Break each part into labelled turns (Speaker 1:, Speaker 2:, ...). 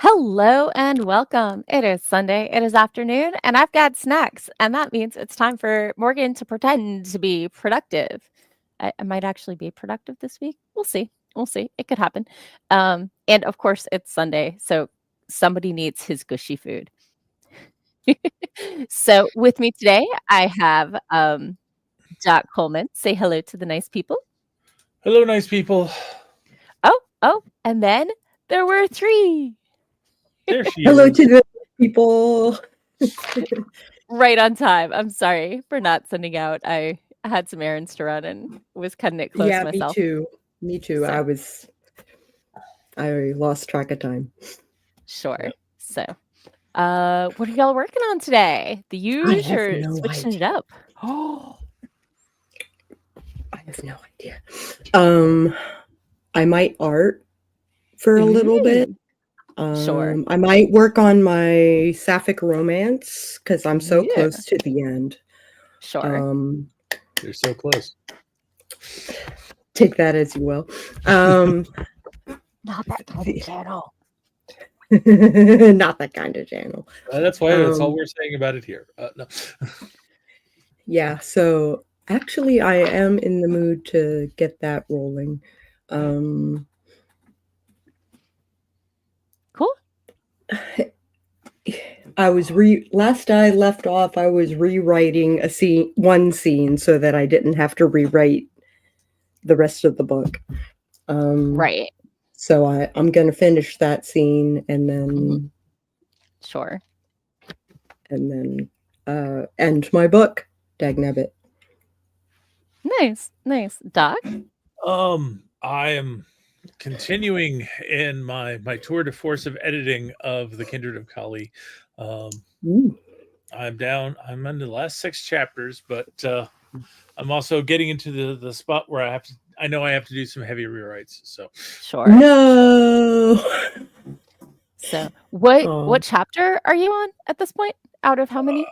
Speaker 1: Hello and welcome. It is Sunday, it is afternoon, and I've got snacks. And that means it's time for Morgan to pretend to be productive. I might actually be productive this week. We'll see. We'll see. It could happen. And of course, it's Sunday, so somebody needs his gushy food. So with me today, I have Jack Coleman. Say hello to the nice people.
Speaker 2: Hello, nice people.
Speaker 1: Oh, and then there were three.
Speaker 2: There she
Speaker 3: Hello
Speaker 2: is.
Speaker 3: to the people.
Speaker 1: Right on time. I'm sorry for not sending out. I had some errands to run and was cutting it close
Speaker 3: Yeah,
Speaker 1: myself.
Speaker 3: me too. Me too.
Speaker 1: So.
Speaker 3: I lost track of time.
Speaker 1: Sure.
Speaker 2: Yep.
Speaker 1: So, what are y'all working on today? The huge
Speaker 3: have
Speaker 1: or
Speaker 3: no
Speaker 1: switching it
Speaker 3: idea.
Speaker 1: up? Oh,
Speaker 3: I have no idea. I might art for a little bit.
Speaker 1: Sure.
Speaker 3: I might work on my sapphic romance because I'm so
Speaker 1: Yeah.
Speaker 3: close to the end.
Speaker 1: Sure.
Speaker 2: You're so close.
Speaker 3: Take that as you will.
Speaker 1: Not that kind of channel.
Speaker 3: Not that kind of channel.
Speaker 2: That's why that's all we're saying about it here. No.
Speaker 3: Yeah, so actually I am in the mood to get that rolling.
Speaker 1: Cool.
Speaker 3: Last I left off, I was rewriting one scene so that I didn't have to rewrite the rest of the book.
Speaker 1: Right.
Speaker 3: So I'm going to finish that scene and then
Speaker 1: Sure.
Speaker 3: and then end my book. Dagnabbit.
Speaker 1: Nice. Doc?
Speaker 2: I am continuing in my tour de force of editing of the Kindred of Kali. I'm in the last 6 chapters, but I'm also getting into the spot where I know I have to do some heavy rewrites. So
Speaker 1: Sure.
Speaker 3: No.
Speaker 1: So what chapter are you on at this point? Out of how many?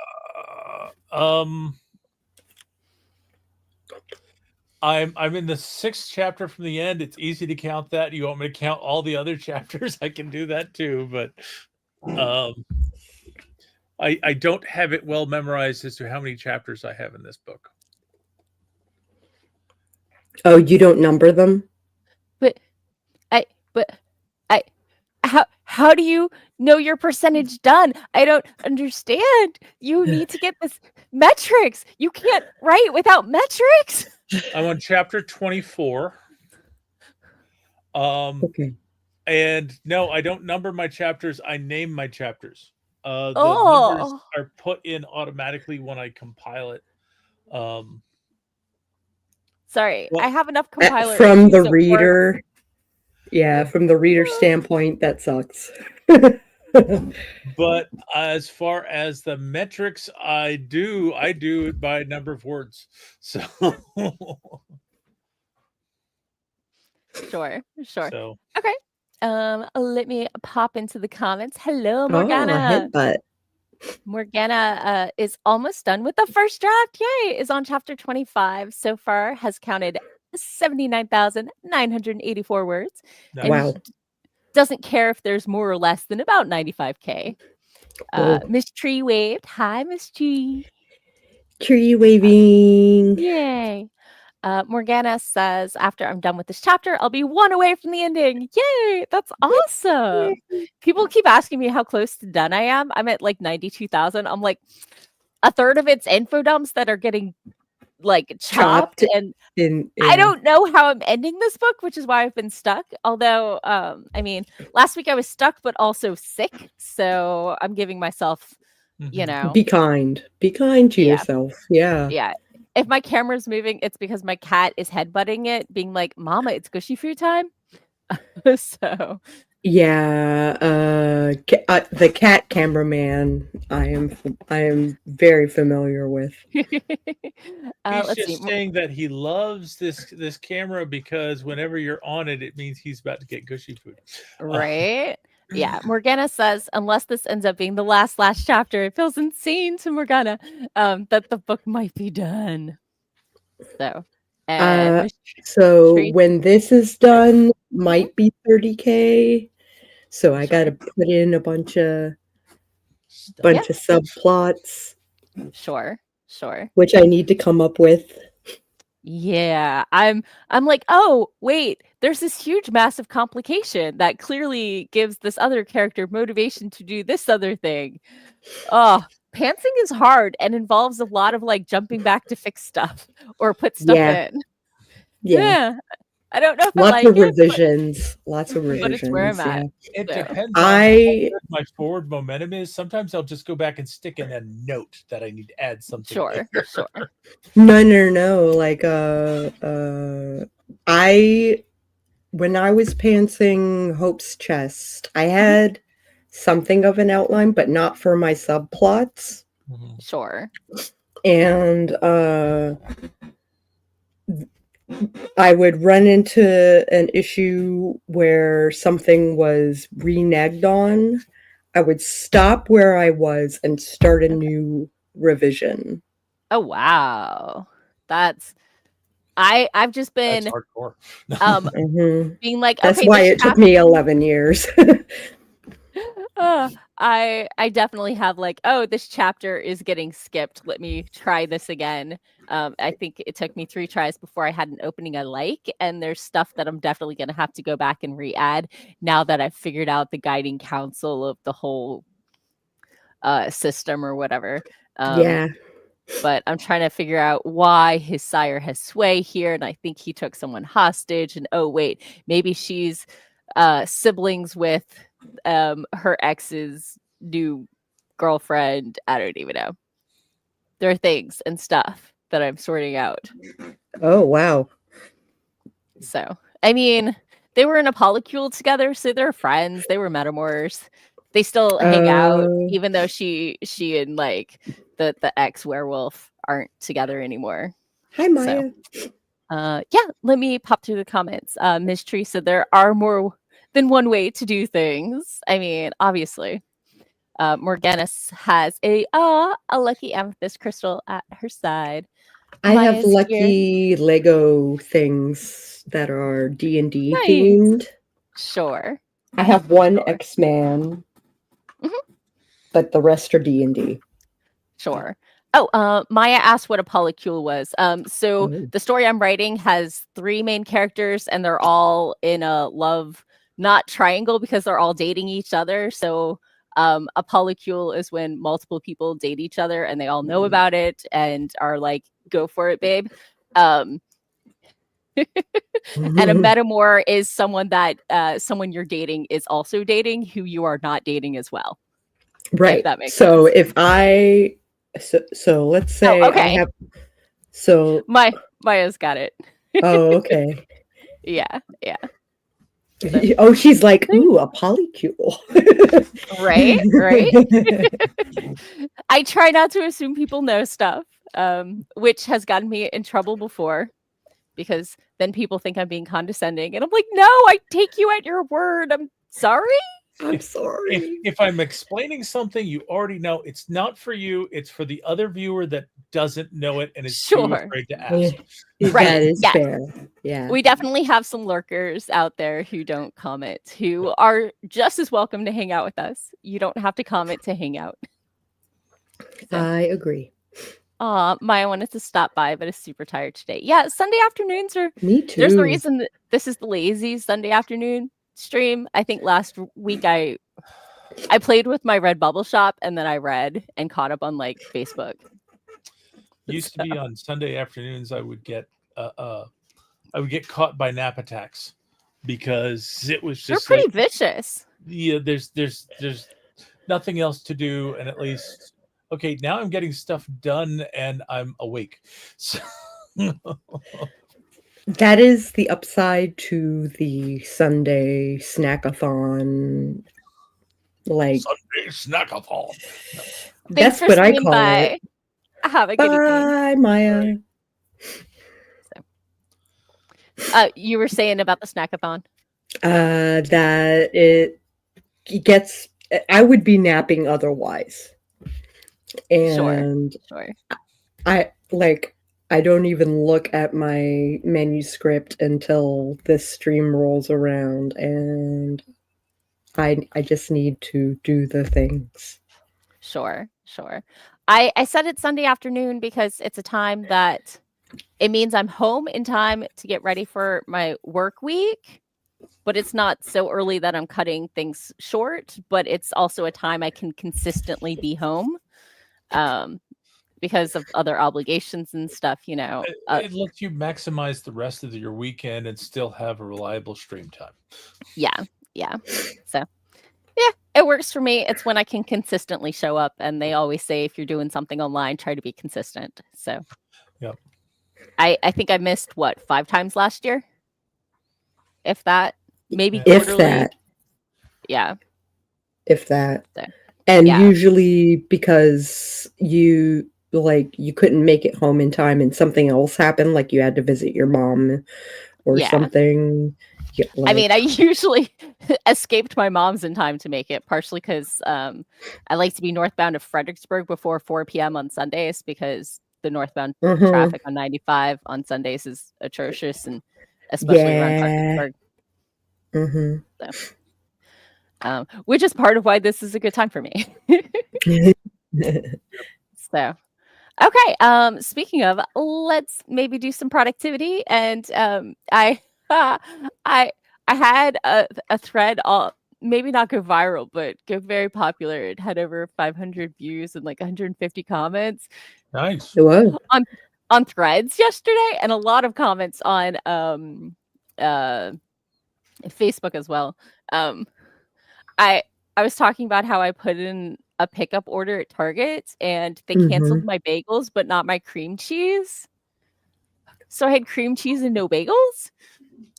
Speaker 2: I'm in the 6th chapter from the end. It's easy to count that. You want me to count all the other chapters? I can do that too, but I don't have it well memorized as to how many chapters I have in this book.
Speaker 3: Oh, you don't number them?
Speaker 1: How do you know your percentage done? I don't understand. You need to get this metrics. You can't write without metrics.
Speaker 2: I'm on chapter 24.
Speaker 3: Okay.
Speaker 2: And no, I don't number my chapters. I name my chapters. The numbers are put in automatically when I compile it.
Speaker 1: Sorry, I have enough compiler
Speaker 3: from the reader. Yeah, from the reader standpoint, that sucks.
Speaker 2: But as far as the metrics, I do it by number of words. So
Speaker 1: Sure.
Speaker 2: So
Speaker 1: okay. Let me pop into the comments. Hello, Morgana. Morgana is almost done with the first draft. Yay! Is on chapter 25 so far. Has counted 79,984 words.
Speaker 3: Wow.
Speaker 1: Doesn't care if there's more or less than about 95K. Miss Tree waved. Hi, Miss Tree.
Speaker 3: Tree waving.
Speaker 1: Yay. Morgana says, after I'm done with this chapter, I'll be 1 away from the ending. Yay! That's awesome. People keep asking me how close to done I am. I'm at like 92,000. I'm like, a third of it's info dumps that are getting like chopped. And I don't know how I'm ending this book, which is why I've been stuck. Although, I mean, last week I was stuck, but also sick. So I'm giving myself, you know.
Speaker 3: Be kind. Be kind to yourself. Yeah.
Speaker 1: Yeah. If my camera's moving, it's because my cat is headbutting it, being like, Mama, it's gushy food time. So.
Speaker 3: Yeah. The cat cameraman, I am very familiar with.
Speaker 2: He's just saying that he loves this camera because whenever you're on it, it means he's about to get gushy food.
Speaker 1: Right? Yeah, Morgana says, unless this ends up being the last chapter, it feels insane to Morgana that the book might be done. So,
Speaker 3: when this is done, might be 30K. So I got to put in a bunch of
Speaker 2: Stuff.
Speaker 3: subplots,
Speaker 1: Sure.
Speaker 3: which I need to come up with.
Speaker 1: Yeah, I'm like, "Oh, wait, there's this huge massive complication that clearly gives this other character motivation to do this other thing." Oh, pantsing is hard and involves a lot of, like, jumping back to fix stuff or put stuff
Speaker 3: Yeah.
Speaker 1: in.
Speaker 3: Yeah.
Speaker 1: Yeah. I don't know if I
Speaker 3: Lots
Speaker 1: like
Speaker 3: of
Speaker 1: it,
Speaker 3: revisions. Lots of
Speaker 1: but it's where I'm
Speaker 3: revisions.
Speaker 1: at.
Speaker 3: Yeah.
Speaker 2: It
Speaker 1: So,
Speaker 2: depends on how good my forward momentum is. Sometimes I'll just go back and stick in a note that I need to add something
Speaker 1: sure.
Speaker 3: No. Like, when I was pantsing Hope's chest, I had something of an outline, but not for my subplots.
Speaker 1: Sure.
Speaker 3: And I would run into an issue where something was reneged on. I would stop where I was and start a new revision.
Speaker 1: Oh, wow. That's I've just
Speaker 2: That's
Speaker 1: been
Speaker 2: hardcore.
Speaker 1: being like,
Speaker 3: That's
Speaker 1: "Okay,
Speaker 3: why
Speaker 1: this
Speaker 3: it took me 11 years.
Speaker 1: I definitely have like, oh, this chapter is getting skipped. Let me try this again. I think it took me 3 tries before I had an opening I like, and there's stuff that I'm definitely gonna have to go back and re-add now that I've figured out the guiding counsel of the whole system or whatever.
Speaker 3: Yeah.
Speaker 1: But I'm trying to figure out why his sire has sway here, and I think he took someone hostage. And oh wait, maybe she's siblings with her ex's new girlfriend. I don't even know. There are things and stuff that I'm sorting out.
Speaker 3: Oh, wow.
Speaker 1: So, I mean, they were in a polycule together, so they're friends. They were metamors. They still hang out, even though she and like the ex werewolf aren't together anymore.
Speaker 3: Hi, Maya.
Speaker 1: So, yeah, let me pop through the comments. Miss Tree said there are more than one way to do things. I mean, obviously. Morganis has a lucky amethyst crystal at her side.
Speaker 3: I have
Speaker 1: Maya's here.
Speaker 3: lucky Lego things that are D&D
Speaker 1: Nice.
Speaker 3: themed.
Speaker 1: Sure.
Speaker 3: I have one X-Man, but the rest are D&D.
Speaker 1: Sure. Oh, Maya asked what a polycule was. So the story I'm writing has 3 main characters, and they're all in a love, not triangle, because they're all dating each other. So a polycule is when multiple people date each other and they all know about it and are like, go for it, babe. And a metamor is someone that someone you're dating is also dating who you are not dating as well.
Speaker 3: Right.
Speaker 1: If that makes
Speaker 3: so
Speaker 1: sense.
Speaker 3: if I so let's say I have
Speaker 1: Maya's got it.
Speaker 3: Oh, okay.
Speaker 1: Yeah.
Speaker 3: Oh, she's like, ooh, a polycule.
Speaker 1: Right. I try not to assume people know stuff, which has gotten me in trouble before, because then people think I'm being condescending, and I'm like, no, I take you at your word. I'm sorry.
Speaker 3: I'm sorry.
Speaker 2: If I'm explaining something you already know, it's not for you. It's for the other viewer that doesn't know it and is too afraid to ask.
Speaker 1: Right.
Speaker 3: That is fair. Yeah.
Speaker 1: We definitely have some lurkers out there who don't comment, who are just as welcome to hang out with us. You don't have to comment to hang out.
Speaker 3: So. I agree.
Speaker 1: Maya wanted to stop by, but is super tired today. Yeah, Sunday afternoons are...
Speaker 3: Me too.
Speaker 1: There's the reason that this is the lazy Sunday afternoon stream. I think last week I played with my Red Bubble Shop, and then I read and caught up on like Facebook.
Speaker 2: Used to be on Sunday afternoons. I would get caught by nap attacks because it was just
Speaker 1: they're pretty vicious.
Speaker 2: Yeah, there's nothing else to do, and at least okay, now I'm getting stuff done and I'm awake. So
Speaker 3: that is the upside to the Sunday snackathon. Like
Speaker 2: Sunday snackathon.
Speaker 3: That's what I call it.
Speaker 1: Have a good evening.
Speaker 3: Bye, Maya.
Speaker 1: You were saying about the snackathon?
Speaker 3: That it gets... I would be napping otherwise. And
Speaker 1: sure.
Speaker 3: I don't even look at my manuscript until this stream rolls around, and I just need to do the things.
Speaker 1: Sure. I set it Sunday afternoon because it's a time that it means I'm home in time to get ready for my work week, but it's not so early that I'm cutting things short, but it's also a time I can consistently be home because of other obligations and stuff,
Speaker 2: It lets you maximize the rest of your weekend and still have a reliable stream time.
Speaker 1: Yeah. So, yeah, it works for me. It's when I can consistently show up, and they always say if you're doing something online, try to be consistent. So,
Speaker 2: Yep.
Speaker 1: I think I missed 5 times last year, if that, maybe
Speaker 3: If
Speaker 1: quarterly.
Speaker 3: that.
Speaker 1: Yeah.
Speaker 3: If that.
Speaker 1: So,
Speaker 3: And
Speaker 1: yeah.
Speaker 3: usually because you couldn't make it home in time and something else happened, like you had to visit your mom or something. Yeah,
Speaker 1: I mean, I usually escaped my mom's in time to make it, partially because I like to be northbound of Fredericksburg before 4 p.m. on Sundays, because the northbound traffic on 95 on Sundays is atrocious, and especially around Fredericksburg. So, which is part of why this is a good time for me. So, okay. Speaking of, let's maybe do some productivity. And I had a thread, maybe not go viral, but go very popular. It had over 500 views and like 150 comments.
Speaker 2: Nice.
Speaker 1: On Threads yesterday, and a lot of comments on Facebook as well. I was talking about how I put in a pickup order at Target and they canceled my bagels, but not my cream cheese. So I had cream cheese and no bagels.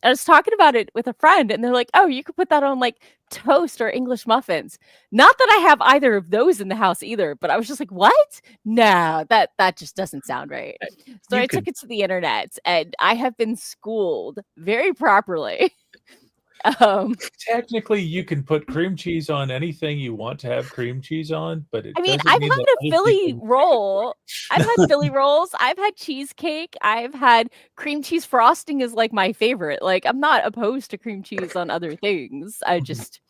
Speaker 1: I was talking about it with a friend, and they're like, "Oh, you could put that on like toast or English muffins." Not that I have either of those in the house either, but I was just like, "What? No, that just doesn't sound right." So I took it to the internet, and I have been schooled very properly.
Speaker 2: Technically, you can put cream cheese on anything you want to have cream cheese on, but
Speaker 1: I mean, I've had a Philly roll. I've had Philly rolls. I've had cheesecake. I've had cream cheese frosting is like my favorite. Like, I'm not opposed to cream cheese on other things. I just,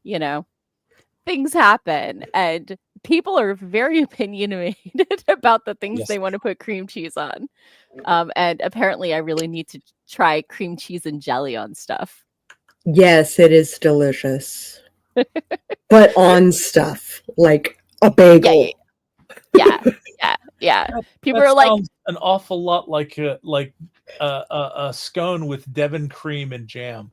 Speaker 1: things happen, and people are very opinionated about the things they want to put cream cheese on. And apparently I really need to try cream cheese and jelly on stuff.
Speaker 3: Yes, it is delicious. But on stuff like a bagel.
Speaker 1: Yeah. People are like,
Speaker 2: an awful lot like a scone with Devon cream and jam.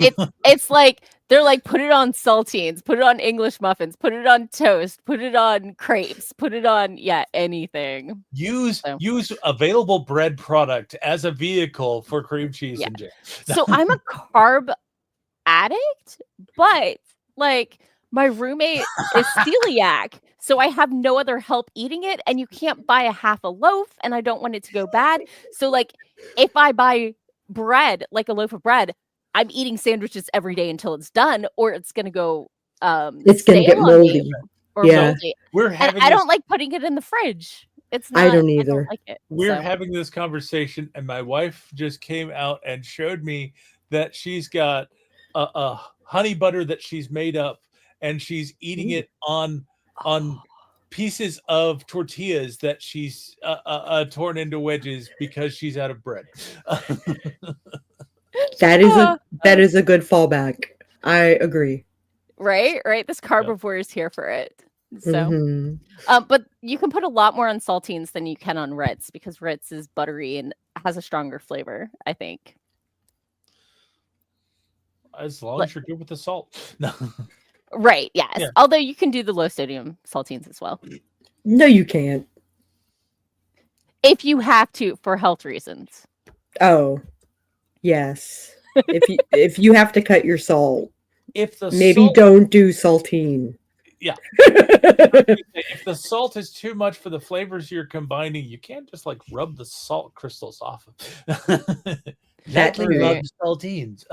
Speaker 1: It's like they're like, put it on saltines, put it on English muffins, put it on toast, put it on crepes, put it on anything.
Speaker 2: Use available bread product as a vehicle for cream cheese and jam.
Speaker 1: So I'm a carb addict, but like my roommate is celiac, so I have no other help eating it, and you can't buy a half a loaf, and I don't want it to go bad. So like if I buy bread, like a loaf of bread, I'm eating sandwiches every day until it's done, or it's gonna go
Speaker 3: it's gonna get moldy.
Speaker 1: Moldy. I don't like putting it in the fridge. It's not,
Speaker 3: I don't either.
Speaker 1: I don't like it.
Speaker 2: We're having this conversation, and my wife just came out and showed me that she's got a honey butter that she's made up, and she's eating it on pieces of tortillas that she's torn into wedges because she's out of bread.
Speaker 3: That is a good fallback. I agree.
Speaker 1: Right. This carbivore is here for it. So, but you can put a lot more on saltines than you can on Ritz, because Ritz is buttery and has a stronger flavor, I think.
Speaker 2: As long as you're good with the salt.
Speaker 1: Right, yes. Yeah. Although you can do the low sodium saltines as well.
Speaker 3: No, you can't.
Speaker 1: If you have to, for health reasons.
Speaker 3: Oh, yes. if you have to cut your salt, maybe don't do saltine.
Speaker 2: Yeah. If the salt is too much for the flavors you're combining, you can't just like rub the salt crystals off of.
Speaker 3: That's right.
Speaker 2: Saltines.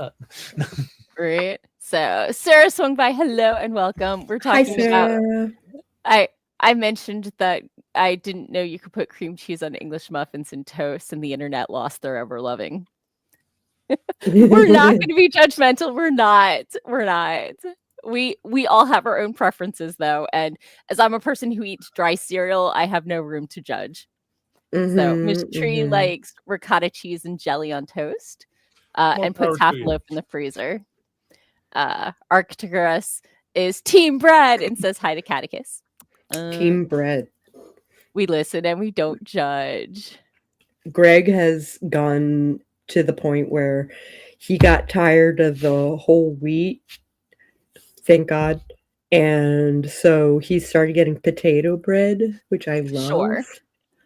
Speaker 1: Right. So Sarah swung by. Hello and welcome. We're talking about. I mentioned that I didn't know you could put cream cheese on English muffins and toast, and the internet lost their ever loving. We're not going to be judgmental. We're not. We all have our own preferences though, and as I'm a person who eats dry cereal, I have no room to judge. So Miss Tree likes ricotta cheese and jelly on toast, and puts half a loaf in the freezer. Arcturus is team bread and says hi to Catechus.
Speaker 3: Team bread.
Speaker 1: We listen and we don't judge.
Speaker 3: Greg has gone to the point where he got tired of the whole wheat. Thank God. And so he started getting potato bread, which I love.
Speaker 1: Sure.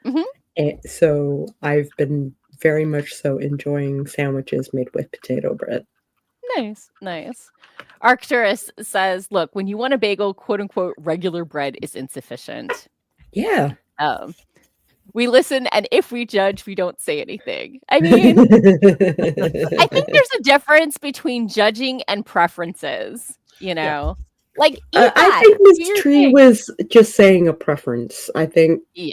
Speaker 1: Mm-hmm.
Speaker 3: And so I've been very much so enjoying sandwiches made with potato bread.
Speaker 1: Nice. Arcturus says, look, when you want a bagel, quote unquote, regular bread is insufficient.
Speaker 3: Yeah.
Speaker 1: We listen, and if we judge, we don't say anything. I mean, I think there's a difference between judging and preferences, you know? Yeah. Like,
Speaker 3: I think Miss Tree was just saying a preference. I think.
Speaker 1: Yeah.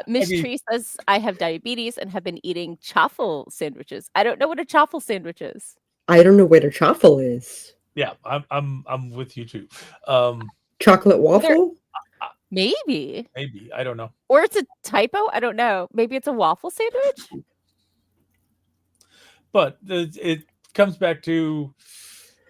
Speaker 1: Miss Tree says, I have diabetes and have been eating chaffle sandwiches. I don't know what a chaffle sandwich is.
Speaker 3: I don't know what a chaffle is.
Speaker 2: Yeah, I'm with you too.
Speaker 3: Chocolate waffle?
Speaker 1: Maybe.
Speaker 2: I don't know.
Speaker 1: Or it's a typo. I don't know. Maybe it's a waffle sandwich.
Speaker 2: But it comes back to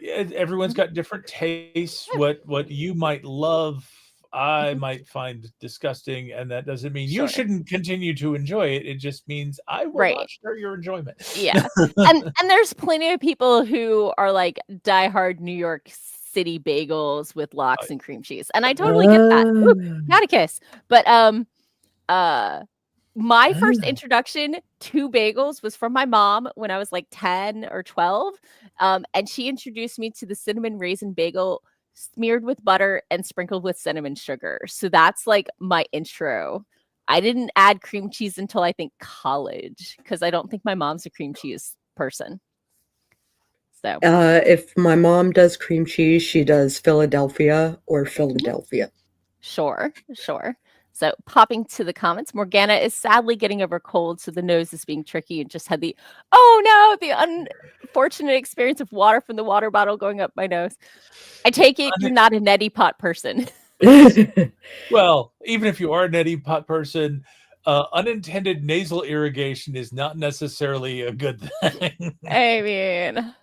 Speaker 2: everyone's got different tastes. What you might love, I might find disgusting, and that doesn't mean you shouldn't continue to enjoy it. It just means I will not share your enjoyment.
Speaker 1: Yeah. and there's plenty of people who are like diehard New York City bagels with lox and cream cheese. And I totally get that. Ooh, got a kiss. But my first introduction to bagels was from my mom when I was like 10 or 12. And she introduced me to the cinnamon raisin bagel smeared with butter and sprinkled with cinnamon sugar. So that's like my intro. I didn't add cream cheese until I think college because I don't think my mom's a cream cheese person. So
Speaker 3: if my mom does cream cheese, she does Philadelphia or Philadelphia.
Speaker 1: Sure. So popping to the comments, Morgana is sadly getting over cold, so the nose is being tricky and just had the unfortunate experience of water from the water bottle going up my nose. I take it you're not a neti pot person.
Speaker 2: Well, even if you are a neti pot person, unintended nasal irrigation is not necessarily a good thing.
Speaker 1: I mean,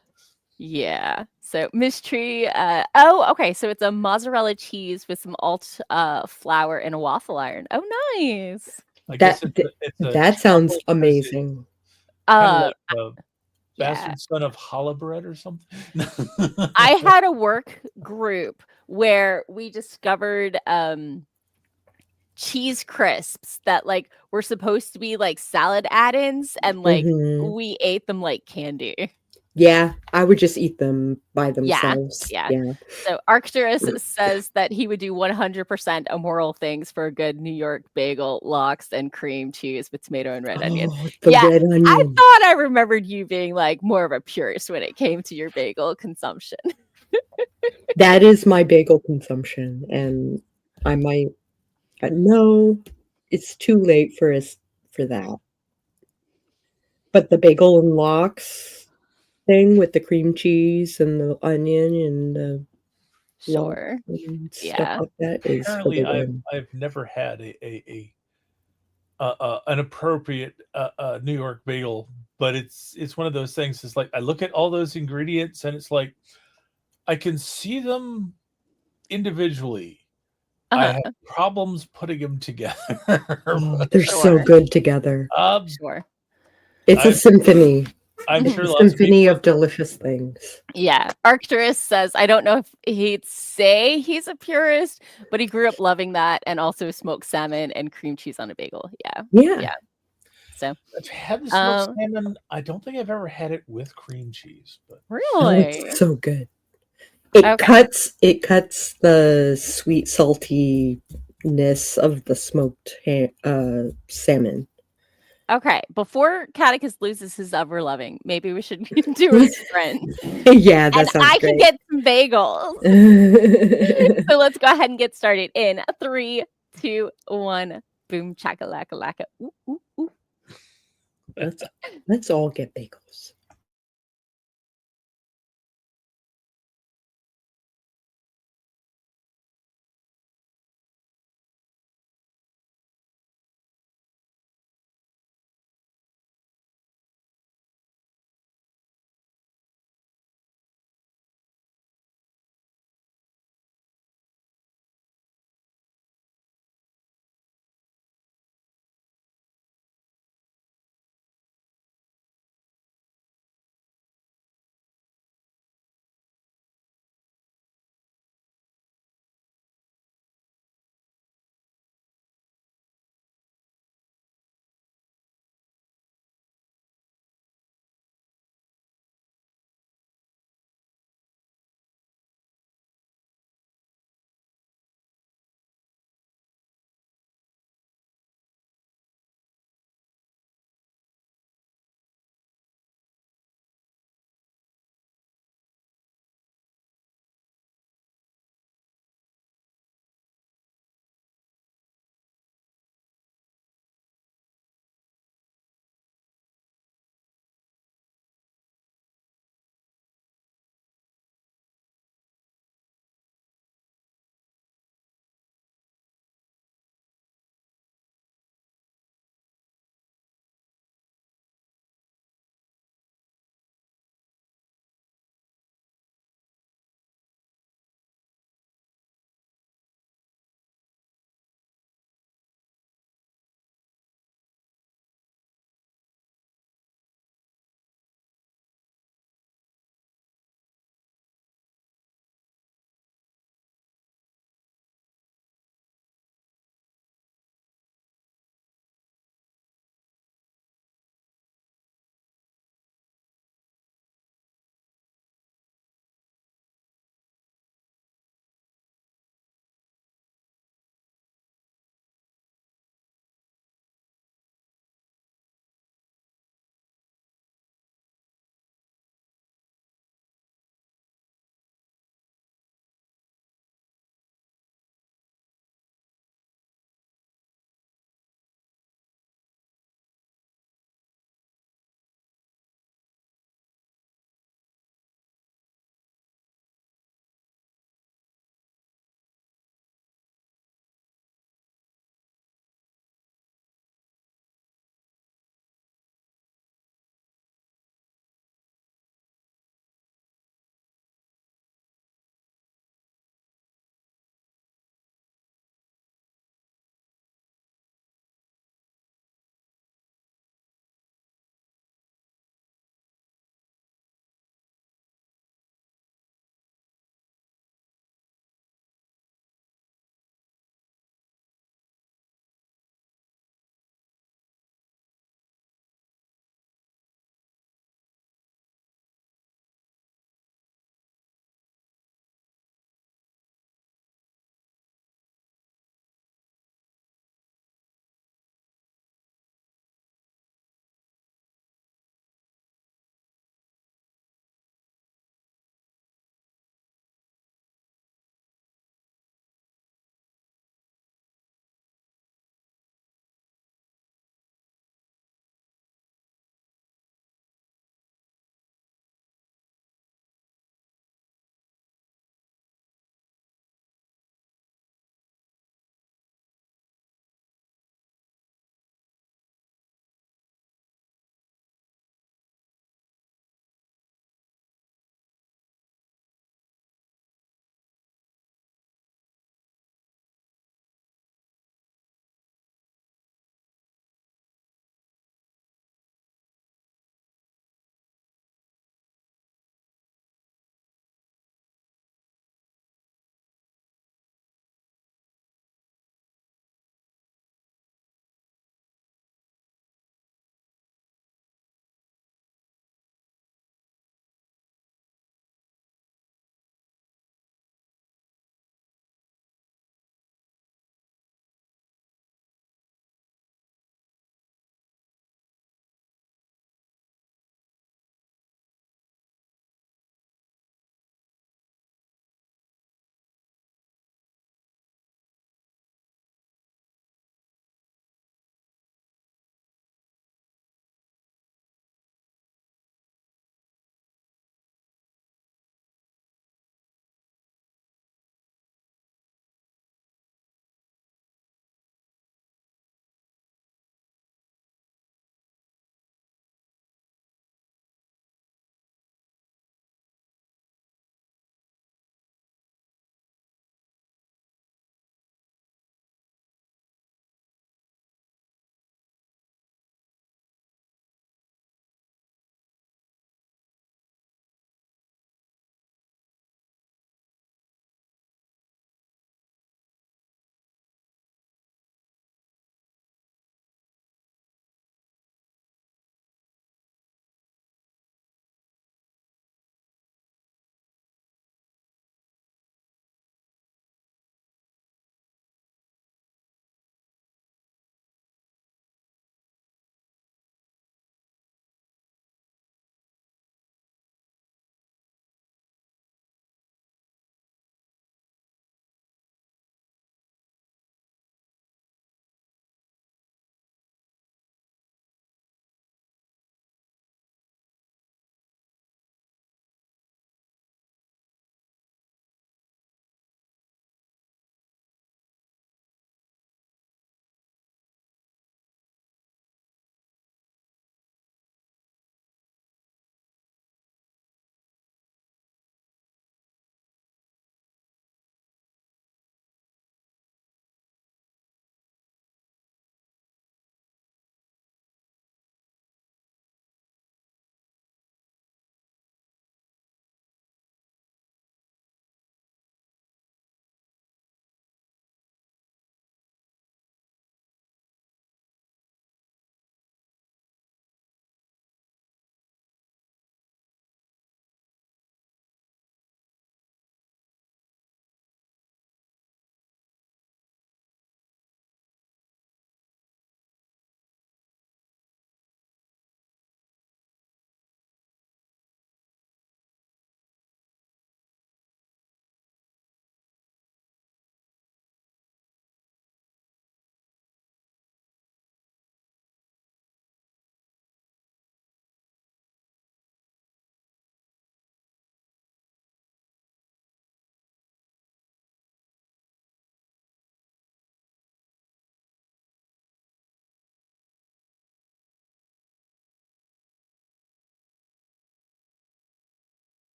Speaker 1: yeah. So Miss Tree, okay. So it's a mozzarella cheese with some alt flour and a waffle iron. Oh, nice.
Speaker 3: That sounds amazing.
Speaker 2: Kind of like bastard son of challah bread or something.
Speaker 1: I had a work group where we discovered cheese crisps that like were supposed to be like salad add-ins, and like we ate them like candy.
Speaker 3: Yeah, I would just eat them by themselves.
Speaker 1: Yeah. So Arcturus says that he would do 100% immoral things for a good New York bagel, lox, and cream cheese with tomato and red onion.
Speaker 3: Red onion.
Speaker 1: I thought I remembered you being like more of a purist when it came to your bagel consumption.
Speaker 3: That is my bagel consumption, and I might. No, it's too late for that. But the bagel and lox thing with the cream cheese and the onion and the stuff like that is
Speaker 2: apparently I've never had an appropriate New York bagel, but it's one of those things. It's like I look at all those ingredients and it's like I can see them individually. I have problems putting them together.
Speaker 3: They're so good together.
Speaker 1: Sure.
Speaker 3: It's a symphony.
Speaker 2: I'm sure
Speaker 3: a symphony of delicious things.
Speaker 1: Yeah. Arcturus says, I don't know if he'd say he's a purist, but he grew up loving that and also smoked salmon and cream cheese on a bagel. Yeah. So
Speaker 2: I've had the smoked salmon. I don't think I've ever had it with cream cheese. But
Speaker 1: really?
Speaker 3: It's so good. It cuts the sweet saltiness of the smoked salmon.
Speaker 1: Okay, before Catechus loses his ever loving, maybe we should do a sprint.
Speaker 3: Yeah, that sounds
Speaker 1: I
Speaker 3: great.
Speaker 1: can get some bagels. So let's go ahead and get started in 3, 2, 1. Boom, chakalaka laka. Ooh, ooh, ooh.
Speaker 3: let's let's all get bagels.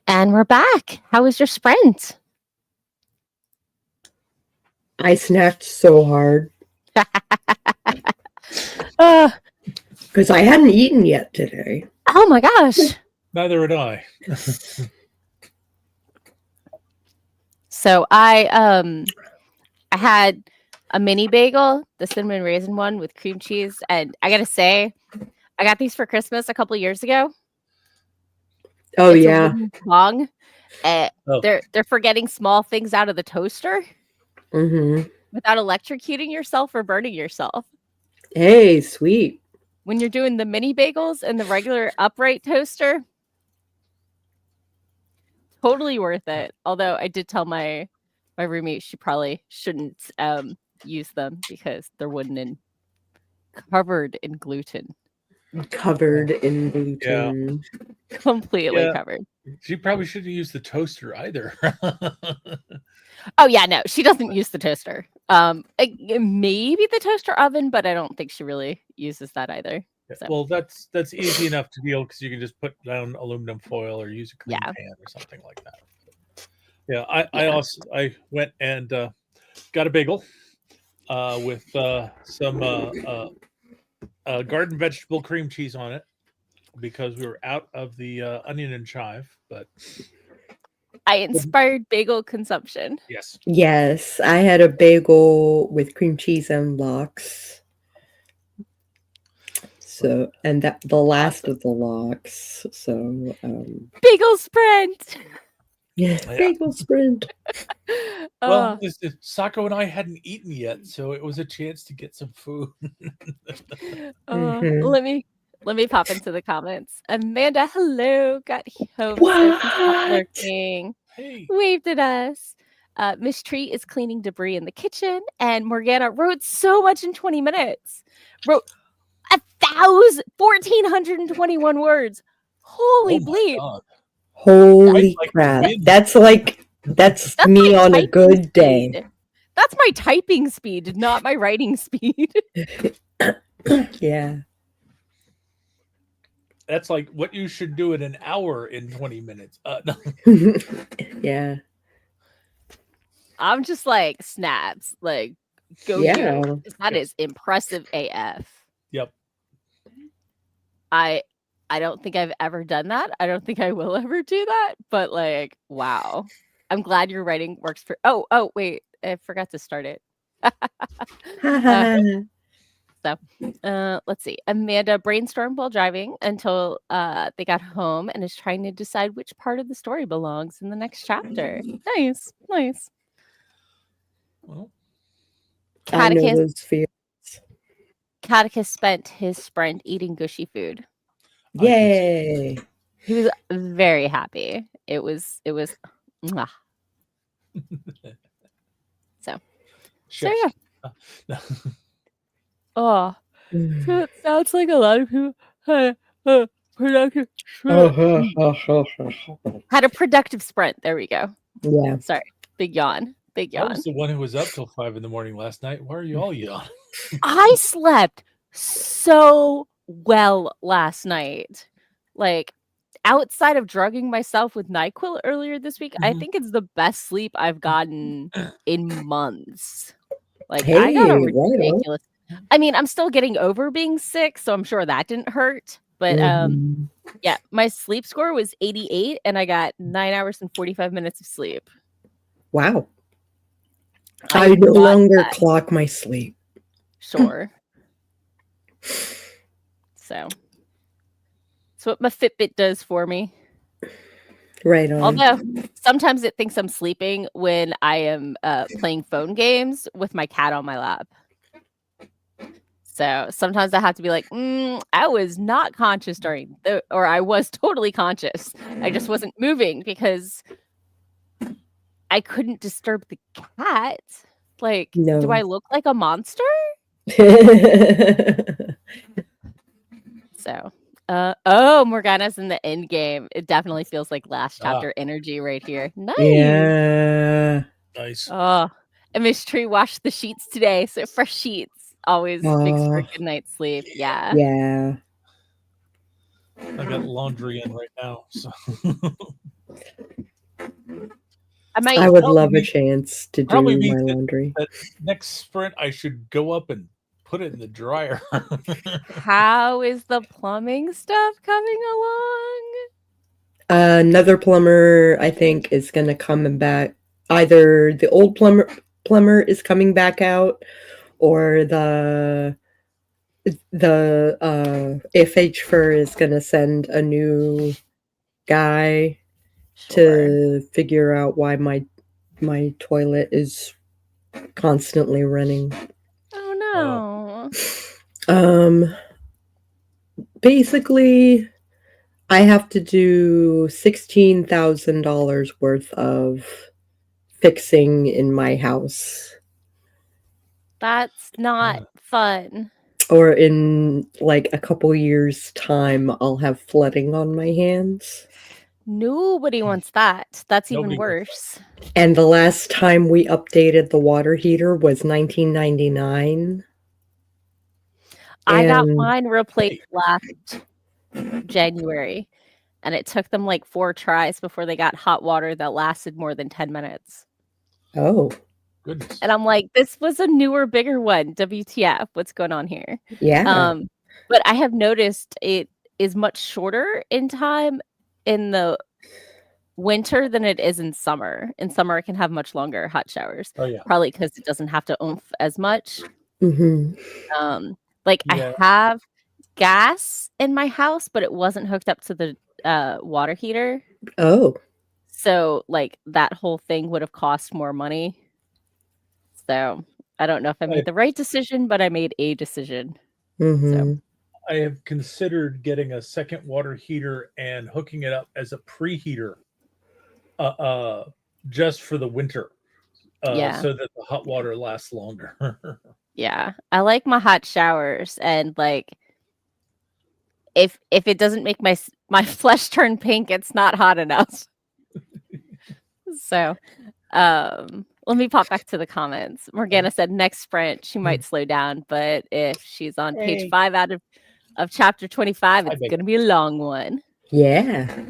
Speaker 1: And we're back. How was your sprint?
Speaker 3: I snacked so hard
Speaker 1: Uh,
Speaker 3: because I hadn't eaten yet today.
Speaker 1: oh my gosh.
Speaker 2: Neither had I.
Speaker 1: So I had a mini bagel, the cinnamon raisin one with cream cheese, and I gotta say, I got these for Christmas a couple years ago.
Speaker 3: Oh
Speaker 1: It's a
Speaker 3: yeah.
Speaker 1: wooden bong.
Speaker 2: Oh.
Speaker 1: They're for getting small things out of the toaster
Speaker 3: Mm-hmm.
Speaker 1: without electrocuting yourself or burning yourself.
Speaker 3: Hey, sweet.
Speaker 1: When you're doing the mini bagels and the regular upright toaster, totally worth it. Although I did tell my roommate she probably shouldn't use them because they're wooden and covered in gluten.
Speaker 3: Covered in gluten.
Speaker 1: Completely
Speaker 2: Yeah.
Speaker 1: covered.
Speaker 2: She probably shouldn't use the toaster either.
Speaker 1: Oh yeah, no, she doesn't use the toaster. Maybe the toaster oven, but I don't think she really uses that either. So.
Speaker 2: Well, that's easy enough to deal because you can just put down aluminum foil or use a clean
Speaker 1: Yeah.
Speaker 2: pan or something like that. Yeah, I went and got a bagel with some garden vegetable cream cheese on it because we were out of the onion and chive. But
Speaker 1: I inspired bagel consumption.
Speaker 2: yes,
Speaker 3: Yes, I had a bagel with cream cheese and lox. So, and that the last of the lox. So,
Speaker 1: Bagel sprint.
Speaker 3: yeah, bagel sprint.
Speaker 2: well, Sako and I hadn't eaten yet, so it was a chance to get some food.
Speaker 3: Mhm.
Speaker 1: Let me pop into the comments. Amanda, hello, got home.
Speaker 3: What?
Speaker 1: Lurking.
Speaker 2: Hey,
Speaker 1: Waved at us. Miss Tree is cleaning debris in the kitchen, and Morgana wrote so much in 20 minutes. Wrote 1,421 words. Holy
Speaker 2: oh my
Speaker 1: bleep!
Speaker 2: God.
Speaker 3: Holy
Speaker 2: Like
Speaker 3: crap!
Speaker 2: win.
Speaker 3: That's me
Speaker 1: my
Speaker 3: on a
Speaker 1: typing
Speaker 3: good day.
Speaker 1: speed. That's my typing speed, not my writing speed.
Speaker 3: Yeah.
Speaker 2: That's like what you should do in an hour in 20 minutes. No.
Speaker 3: Yeah.
Speaker 1: I'm just like snaps, like go
Speaker 3: Yeah.
Speaker 1: you. That
Speaker 2: Yes.
Speaker 1: is impressive AF.
Speaker 2: Yep.
Speaker 1: I don't think I've ever done that. I don't think I will ever do that. But like, wow. I'm glad your writing works for. Oh, wait, I forgot to start it. Let's see. Amanda brainstormed while driving until they got home and is trying to decide which part of the story belongs in the next chapter. Nice.
Speaker 2: Well,
Speaker 3: I know
Speaker 1: Catechus,
Speaker 3: those feels.
Speaker 1: Catechus spent his sprint eating gushy food.
Speaker 3: Yay.
Speaker 1: He was very happy. It was mwah. So yeah. Oh, so it sounds like a lot of people had a productive sprint. There we go.
Speaker 3: Yeah.
Speaker 1: Sorry. Big yawn.
Speaker 2: I was the one who was up till 5 in the morning last night. Why are you all yawning?
Speaker 1: I slept so well last night. Like, outside of drugging myself with NyQuil earlier this week, I think it's the best sleep I've gotten in months. Like, I got a
Speaker 3: Hey, right on.
Speaker 1: ridiculous. I mean, I'm still getting over being sick, so I'm sure that didn't hurt. But yeah, my sleep score was 88, and I got 9 hours and 45 minutes of sleep.
Speaker 3: Wow. I no longer clock my sleep.
Speaker 1: Sure. So that's what my Fitbit does for me.
Speaker 3: Right on.
Speaker 1: Although sometimes it thinks I'm sleeping when I am playing phone games with my cat on my lap. So sometimes I have to be like, I was not conscious or I was totally conscious. I just wasn't moving because I couldn't disturb the cat. Like,
Speaker 3: No.
Speaker 1: do I look like a monster? So, Morgana's in the end game. It definitely feels like last chapter energy right here. Nice.
Speaker 3: Yeah.
Speaker 2: Nice.
Speaker 1: Oh, and Miss Tree washed the sheets today, so fresh sheets always makes for a good night's sleep. Yeah.
Speaker 3: Yeah.
Speaker 2: I got laundry in right now. So
Speaker 1: I might.
Speaker 3: I would
Speaker 2: Probably
Speaker 3: love a
Speaker 2: means-
Speaker 3: chance to
Speaker 2: probably
Speaker 3: do my
Speaker 2: means
Speaker 3: laundry.
Speaker 2: that next sprint I should go up and put it in the dryer.
Speaker 1: How is the plumbing stuff coming along?
Speaker 3: Another plumber, I think, is going to come back. Either the old plumber is coming back out, or the FH Fur is going to send a new guy
Speaker 1: Sure.
Speaker 3: to figure out why my toilet is constantly running.
Speaker 1: Oh no.
Speaker 3: Basically, I have to do $16,000 worth of fixing in my house,
Speaker 1: That's not fun.
Speaker 3: or in like a couple years' time, I'll have flooding on my hands.
Speaker 1: Nobody wants that. That's even
Speaker 2: Nobody wants
Speaker 1: worse.
Speaker 3: And the last time we updated the water heater was 1999.
Speaker 1: I got
Speaker 3: And-
Speaker 1: mine replaced last January, and it took them like 4 tries before they got hot water that lasted more than 10 minutes.
Speaker 3: Oh,
Speaker 2: Goodness.
Speaker 1: And I'm like, this was a newer, bigger one. WTF? What's going on here?
Speaker 3: yeah.
Speaker 1: But I have noticed it is much shorter in time in the winter than it is in summer. In summer, it can have much longer hot showers.
Speaker 2: Oh yeah.
Speaker 1: Probably because it doesn't have to oomph as much.
Speaker 3: hmm
Speaker 1: Like
Speaker 2: Yeah.
Speaker 1: I have gas in my house, but it wasn't hooked up to the water heater.
Speaker 3: Oh,
Speaker 1: So like that whole thing would have cost more money. So I don't know if I made the right decision, but I made a decision.
Speaker 3: mhm.
Speaker 2: I have considered getting a second water heater and hooking it up as a preheater, just for the winter,
Speaker 1: Yeah.
Speaker 2: so that the hot water lasts longer.
Speaker 1: Yeah. I like my hot showers, and like if it doesn't make my flesh turn pink, it's not hot enough. So let me pop back to the comments. Morgana said next sprint she might slow down, but if she's on page
Speaker 2: Hey.
Speaker 1: 5 out of chapter 25, it's
Speaker 2: bet.
Speaker 1: gonna be a long one.
Speaker 3: Yeah.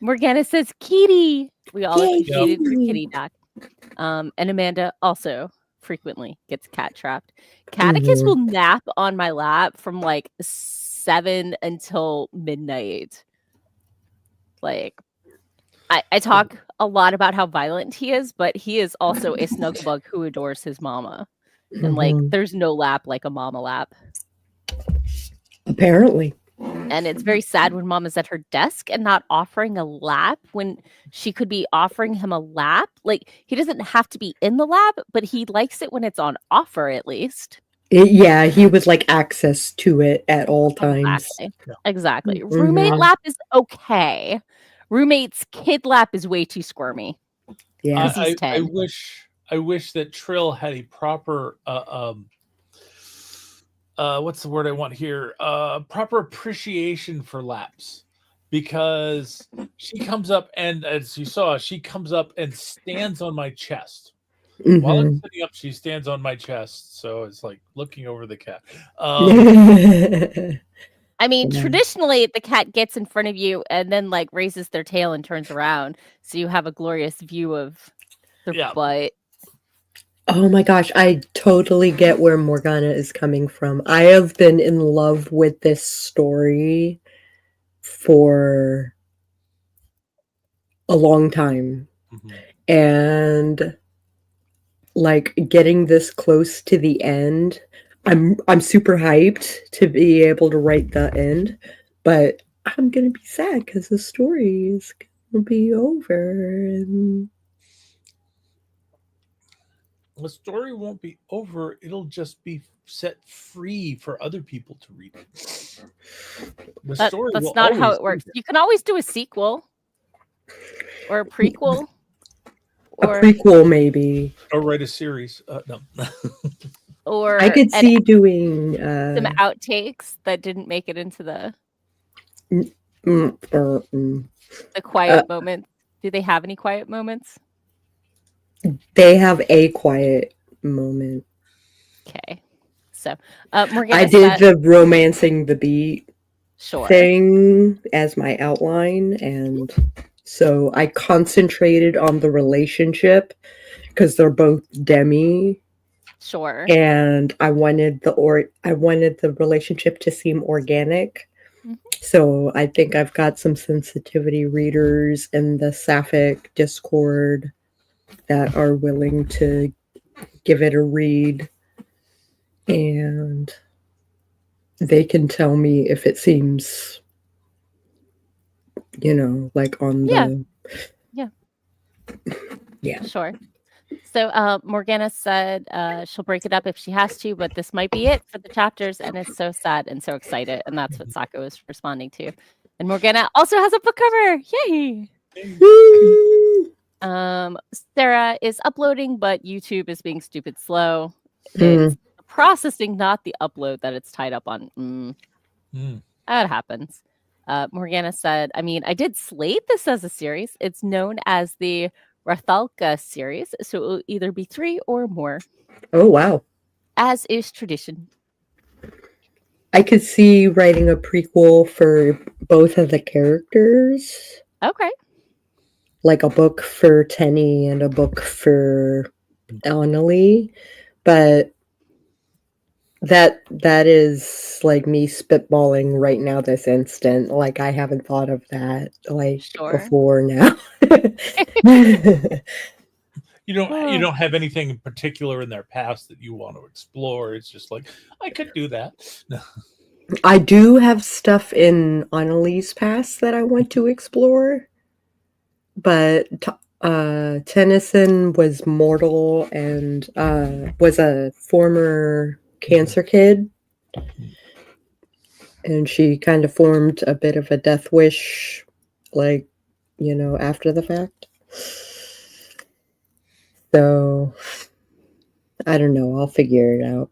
Speaker 1: Morgana says kitty. We all
Speaker 3: Yay,
Speaker 1: appreciated your
Speaker 3: kitty.
Speaker 1: kitty, Doc. And Amanda also frequently gets cat trapped. Catechus
Speaker 3: Mhm.
Speaker 1: will nap on my lap from like 7 until midnight. Like I talk a lot about how violent he is, but he is also a snuggle bug who adores his mama. And like
Speaker 3: Mhm.
Speaker 1: there's no lap like a mama lap.
Speaker 3: Apparently.
Speaker 1: And it's very sad when mom is at her desk and not offering a lap when she could be offering him a lap. Like he doesn't have to be in the lab, but he likes it when it's on offer at least.
Speaker 3: Yeah, he would like access to it at all times.
Speaker 1: Exactly.
Speaker 3: Mhm.
Speaker 1: Roommate lap is okay. Roommate's kid lap is way too squirmy.
Speaker 3: Yeah.
Speaker 1: He's 10.
Speaker 2: I wish that Trill had a proper what's the word I want here? Proper appreciation for laps, because she comes up and, as you saw, she comes up and stands on my chest. While I'm
Speaker 3: Mhm.
Speaker 2: sitting up, she stands on my chest, so it's like looking over the cat.
Speaker 1: I mean,
Speaker 3: Yeah.
Speaker 1: traditionally the cat gets in front of you and then like raises their tail and turns around, so you have a glorious view of their
Speaker 2: Yeah.
Speaker 1: butt.
Speaker 3: Oh my gosh, I totally get where Morgana is coming from. I have been in love with this story for a long time.
Speaker 2: Mhm.
Speaker 3: And like getting this close to the end, I'm super hyped to be able to write the end, but I'm gonna be sad because the story is gonna be over. And
Speaker 2: The story won't be over. It'll just be set free for other people to read it. The story
Speaker 1: That's
Speaker 2: will
Speaker 1: not how
Speaker 2: always
Speaker 1: it
Speaker 2: be
Speaker 1: works.
Speaker 2: there.
Speaker 1: You can always do a sequel or a prequel
Speaker 3: a
Speaker 1: or
Speaker 3: prequel, maybe.
Speaker 2: Or write a series. No.
Speaker 1: or
Speaker 3: I could
Speaker 1: an-
Speaker 3: see doing
Speaker 1: some outtakes that didn't make it into the quiet moments. Do they have any quiet moments?
Speaker 3: They have a quiet moment.
Speaker 1: Okay. So Morgana
Speaker 3: I did the romancing the beat
Speaker 1: sure.
Speaker 3: thing as my outline, and So I concentrated on the relationship because they're both demi,
Speaker 1: Sure.
Speaker 3: and I wanted the relationship to seem organic.
Speaker 1: Mhm.
Speaker 3: So I think I've got some sensitivity readers in the Sapphic Discord that are willing to give it a read, and they can tell me if it seems, like on
Speaker 1: Yeah.
Speaker 3: the
Speaker 1: Yeah.
Speaker 3: yeah.
Speaker 1: Sure. So Morgana said she'll break it up if she has to, but this might be it for the chapters, and is so sad and so excited, and that's what Sako is responding to. And Morgana also has a book cover. Yay!
Speaker 3: Woo!
Speaker 1: Sarah is uploading, but YouTube is being stupid slow.
Speaker 3: Mm.
Speaker 1: It's the processing, not the upload, that it's tied up on. That happens. Morgana said, I mean, I did slate this as a series. It's known as the Rathalka series, so it will either be 3 or more,
Speaker 3: Oh wow.
Speaker 1: as is tradition.
Speaker 3: I could see writing a prequel for both of the characters,
Speaker 1: Okay.
Speaker 3: like a book for Tenny and a book for Annalie, but that is like me spitballing right now this instant. Like I haven't thought of that like
Speaker 1: Sure.
Speaker 3: before now.
Speaker 2: You don't have anything in particular in their past that you want to explore. It's just like I could do that.
Speaker 3: I do have stuff in Annalie's past that I want to explore, but Tennyson was mortal and was a former cancer kid, and she kind of formed a bit of a death wish, like, after the fact. So I don't know. I'll figure it out.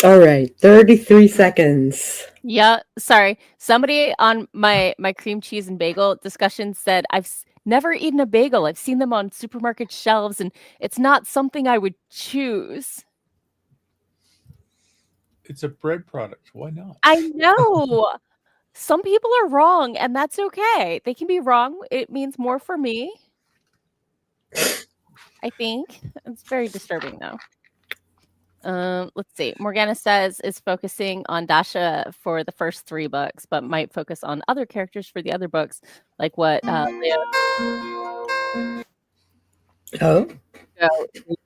Speaker 3: All right, 33 seconds.
Speaker 1: Yeah, sorry. Somebody on my cream cheese and bagel discussion said I've never eaten a bagel. I've seen them on supermarket shelves, and it's not something I would choose.
Speaker 2: It's a bread product. Why not?
Speaker 1: I know. Some people are wrong, and that's okay. They can be wrong. It means more for me. I think. It's very disturbing, though. Let's see. Morgana says is focusing on Dasha for the first 3 books, but might focus on other characters for the other books, like what Leo
Speaker 3: Oh,
Speaker 1: Go, the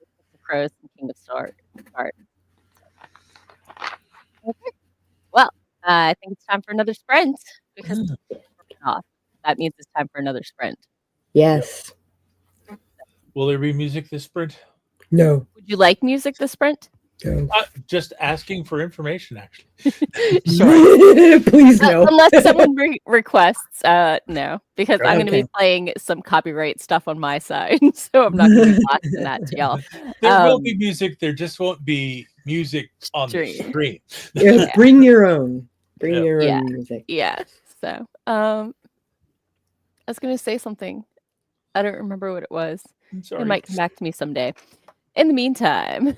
Speaker 1: Crows and King of Stars. Okay. Well, I think it's time for another sprint because we're off. That means it's time for another sprint.
Speaker 3: yes.
Speaker 2: Will there be music this sprint?
Speaker 3: No.
Speaker 1: Would you like music this sprint?
Speaker 3: No.
Speaker 2: Just asking for information, actually.
Speaker 1: Sure.
Speaker 3: Please no.
Speaker 1: Unless someone requests, no, because I'm going to
Speaker 3: Okay.
Speaker 1: be playing some copyright stuff on my side, so I'm not going to be blasting that to y'all.
Speaker 2: There will be music. There just won't be music on the
Speaker 1: Stream.
Speaker 2: screen.
Speaker 3: Yeah,
Speaker 1: Yeah.
Speaker 3: bring your own. Bring
Speaker 2: Yeah.
Speaker 3: your
Speaker 1: Yeah.
Speaker 3: own music.
Speaker 1: Yeah. So, I was going to say something. I don't remember what it was.
Speaker 2: I'm
Speaker 1: It
Speaker 2: sorry.
Speaker 1: might come back to me someday. In the meantime,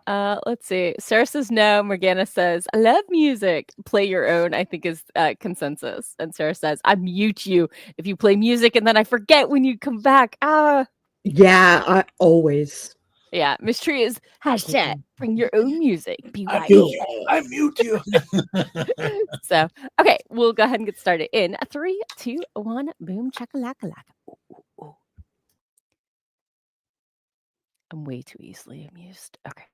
Speaker 1: let's see. Sarah says no. Morgana says, I love music. Play your own, I think is consensus. And Sarah says, I mute you if you play music and then I forget when you come back.
Speaker 3: Yeah, I always.
Speaker 1: Yeah, Miss Tree is hashtag bring your own music.
Speaker 2: I
Speaker 1: BYE.
Speaker 2: mute you.
Speaker 1: So, okay, we'll go ahead and get started in 3, 2, 1. Boom, chakalaka laka. Ooh, ooh, ooh. I'm way too easily amused. Okay.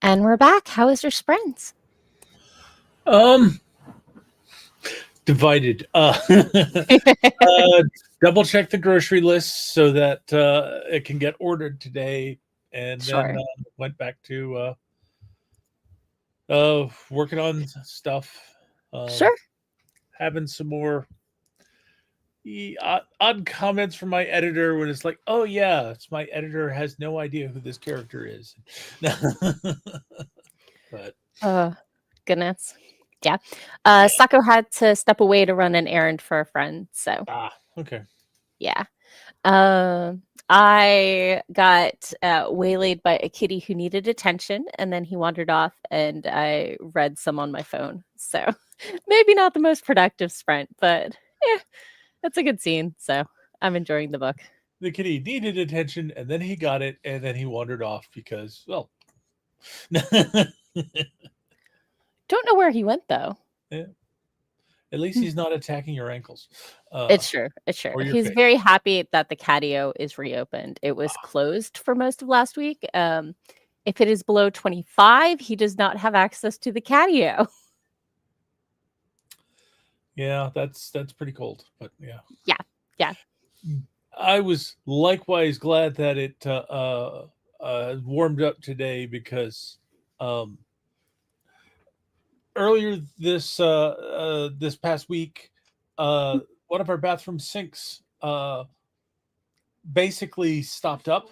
Speaker 1: And we're back. How is your sprints?
Speaker 2: Divided. Double check the grocery list so that it can get ordered today, and
Speaker 1: Sure.
Speaker 2: then went back to working on stuff.
Speaker 1: Sure.
Speaker 2: Having some more odd comments from my editor when it's like, oh yeah, it's my editor has no idea who this character is. But
Speaker 1: goodness. Yeah. Sako had to step away to run an errand for a friend. So
Speaker 2: okay.
Speaker 1: Yeah. I got waylaid by a kitty who needed attention, and then he wandered off, and I read some on my phone. So maybe not the most productive sprint, but that's a good scene. So I'm enjoying the book.
Speaker 2: The kitty needed attention, and then he got it, and then he wandered off because, well,
Speaker 1: don't know where he went though.
Speaker 2: Yeah. At least he's not attacking your ankles.
Speaker 1: It's true. It's true. He's very happy that the catio is reopened. It was closed for most of last week. If it is below 25, he does not have access to the catio.
Speaker 2: Yeah, that's pretty cold. But yeah.
Speaker 1: Yeah.
Speaker 2: I was likewise glad that it warmed up today because earlier this past week, one of our bathroom sinks basically stopped up.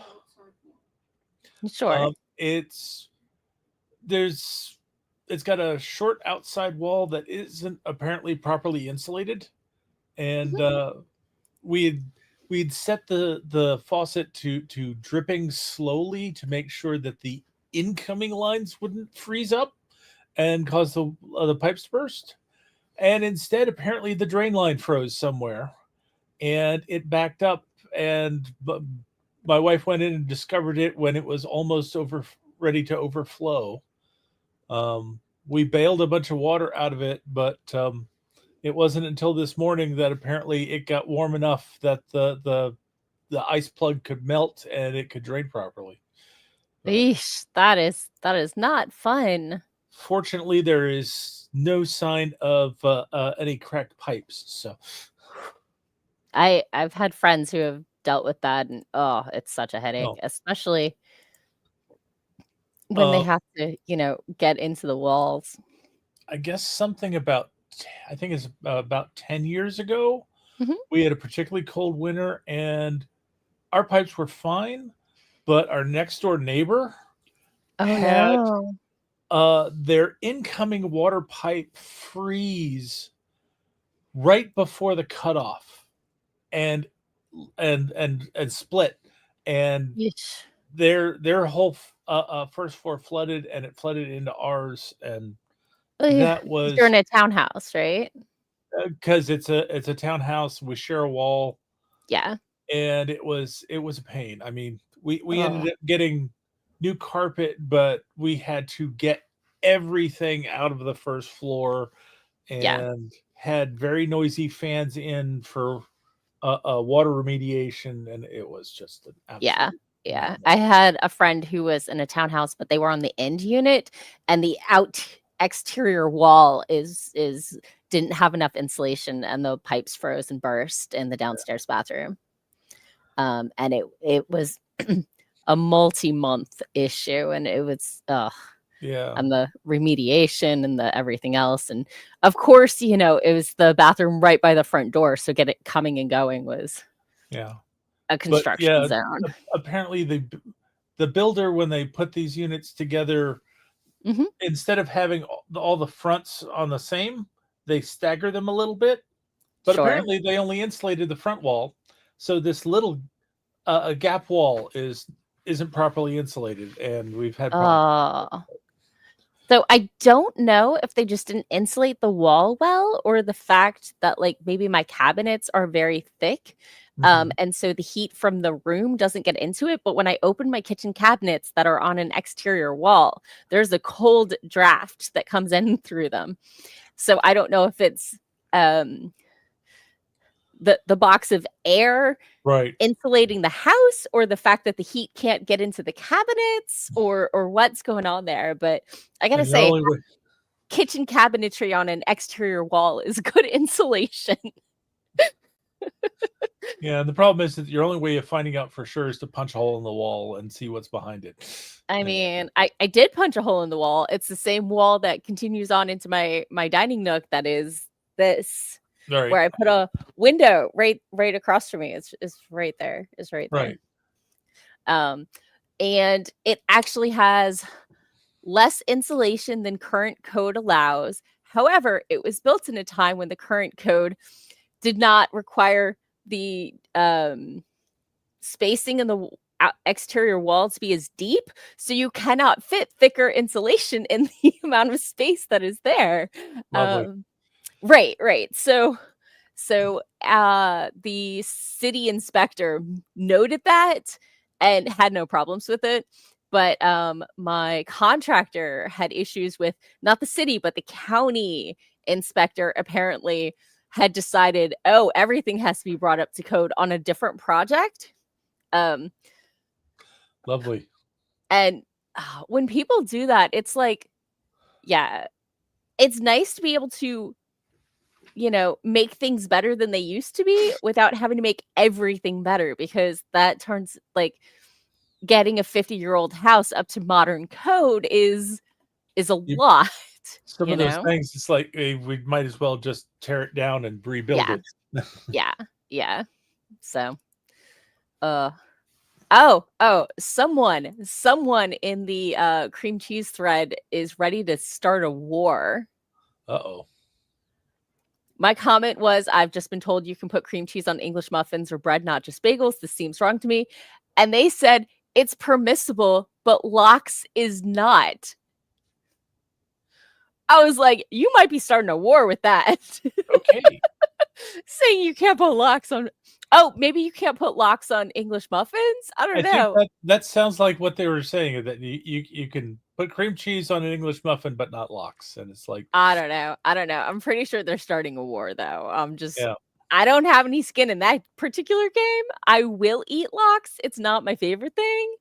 Speaker 1: Sure.
Speaker 2: It's got a short outside wall that isn't apparently properly insulated, and we'd set the faucet to dripping slowly to make sure that the incoming lines wouldn't freeze up and cause the pipes to burst. And instead, apparently, the drain line froze somewhere, and it backed up. And my wife went in and discovered it when it was almost ready to overflow. We bailed a bunch of water out of it, but it wasn't until this morning that apparently it got warm enough that the ice plug could melt and it could drain properly.
Speaker 1: Eesh, that is not fun.
Speaker 2: Fortunately, there is no sign of any cracked pipes. So,
Speaker 1: I've had friends who have dealt with that, and it's such a headache, especially when they have to, get into the walls.
Speaker 2: I guess something about, I think it's about 10 years ago, we had a particularly cold winter, and our pipes were fine, but our next door neighbor had their incoming water pipe freeze right before the cutoff and split, and their whole first floor flooded, and it flooded into ours, and that was,
Speaker 1: you're in a townhouse, right?
Speaker 2: Because it's a townhouse, we share a wall, and it was a pain. I mean, we ended up getting new carpet, but we had to get everything out of the first floor, and had very noisy fans in for water remediation, and it was just an absolute
Speaker 1: nightmare. I had a friend who was in a townhouse, but they were on the end unit, and the exterior wall didn't have enough insulation, and the pipes froze and burst in the downstairs bathroom. And it was a multi-month issue, and it was and the remediation and the everything else, and of course, it was the bathroom right by the front door, so get it coming and going was a construction zone.
Speaker 2: Apparently, the builder, when they put these units together, instead of having all the fronts on the same, they stagger them a little bit. But apparently, they only insulated the front wall, so this little gap wall isn't properly insulated, and we've had problems.
Speaker 1: So I don't know if they just didn't insulate the wall well, or the fact that maybe my cabinets are very thick. And so the heat from the room doesn't get into it. But when I open my kitchen cabinets that are on an exterior wall, there's a cold draft that comes in through them. So I don't know if it's the box of air
Speaker 2: Right.
Speaker 1: insulating the house, or the fact that the heat can't get into the cabinets, or what's going on there. But I gotta
Speaker 2: And your
Speaker 1: say,
Speaker 2: only way,
Speaker 1: kitchen cabinetry on an exterior wall is good insulation.
Speaker 2: yeah, and the problem is that your only way of finding out for sure is to punch a hole in the wall and see what's behind it.
Speaker 1: I mean, I did punch a hole in the wall. It's the same wall that continues on into my dining nook. That is this,
Speaker 2: Right.
Speaker 1: where I put a window right across from me. It's right there. It's right there.
Speaker 2: Right.
Speaker 1: And it actually has less insulation than current code allows. However, it was built in a time when the current code did not require the spacing in the exterior walls to be as deep, so you cannot fit thicker insulation in the amount of space that is there.
Speaker 2: Lovely.
Speaker 1: Right. So the city inspector noted that and had no problems with it. But my contractor had issues with not the city, but the county inspector apparently had decided, oh, everything has to be brought up to code on a different project.
Speaker 2: Lovely.
Speaker 1: And when people do that, it's like, yeah, it's nice to be able to, make things better than they used to be without having to make everything better, because that turns, like, getting a 50-year-old house up to modern code is a lot.
Speaker 2: Some of those things, it's like, hey, we might as well just tear it down and rebuild it.
Speaker 1: Yeah. So, someone in the cream cheese thread is ready to start a war.
Speaker 2: Uh-oh.
Speaker 1: My comment was, I've just been told you can put cream cheese on English muffins or bread, not just bagels. This seems wrong to me. And they said, it's permissible, but lox is not. I was like, you might be starting a war with that.
Speaker 2: Okay.
Speaker 1: Saying you can't put lox on. Oh, maybe you can't put lox on English muffins? I don't know.
Speaker 2: Think that sounds like what they were saying, that you can put cream cheese on an English muffin, but not lox. And it's like,
Speaker 1: I don't know. I'm pretty sure they're starting a war, though.
Speaker 2: yeah.
Speaker 1: I don't have any skin in that particular game. I will eat lox. It's not my favorite thing,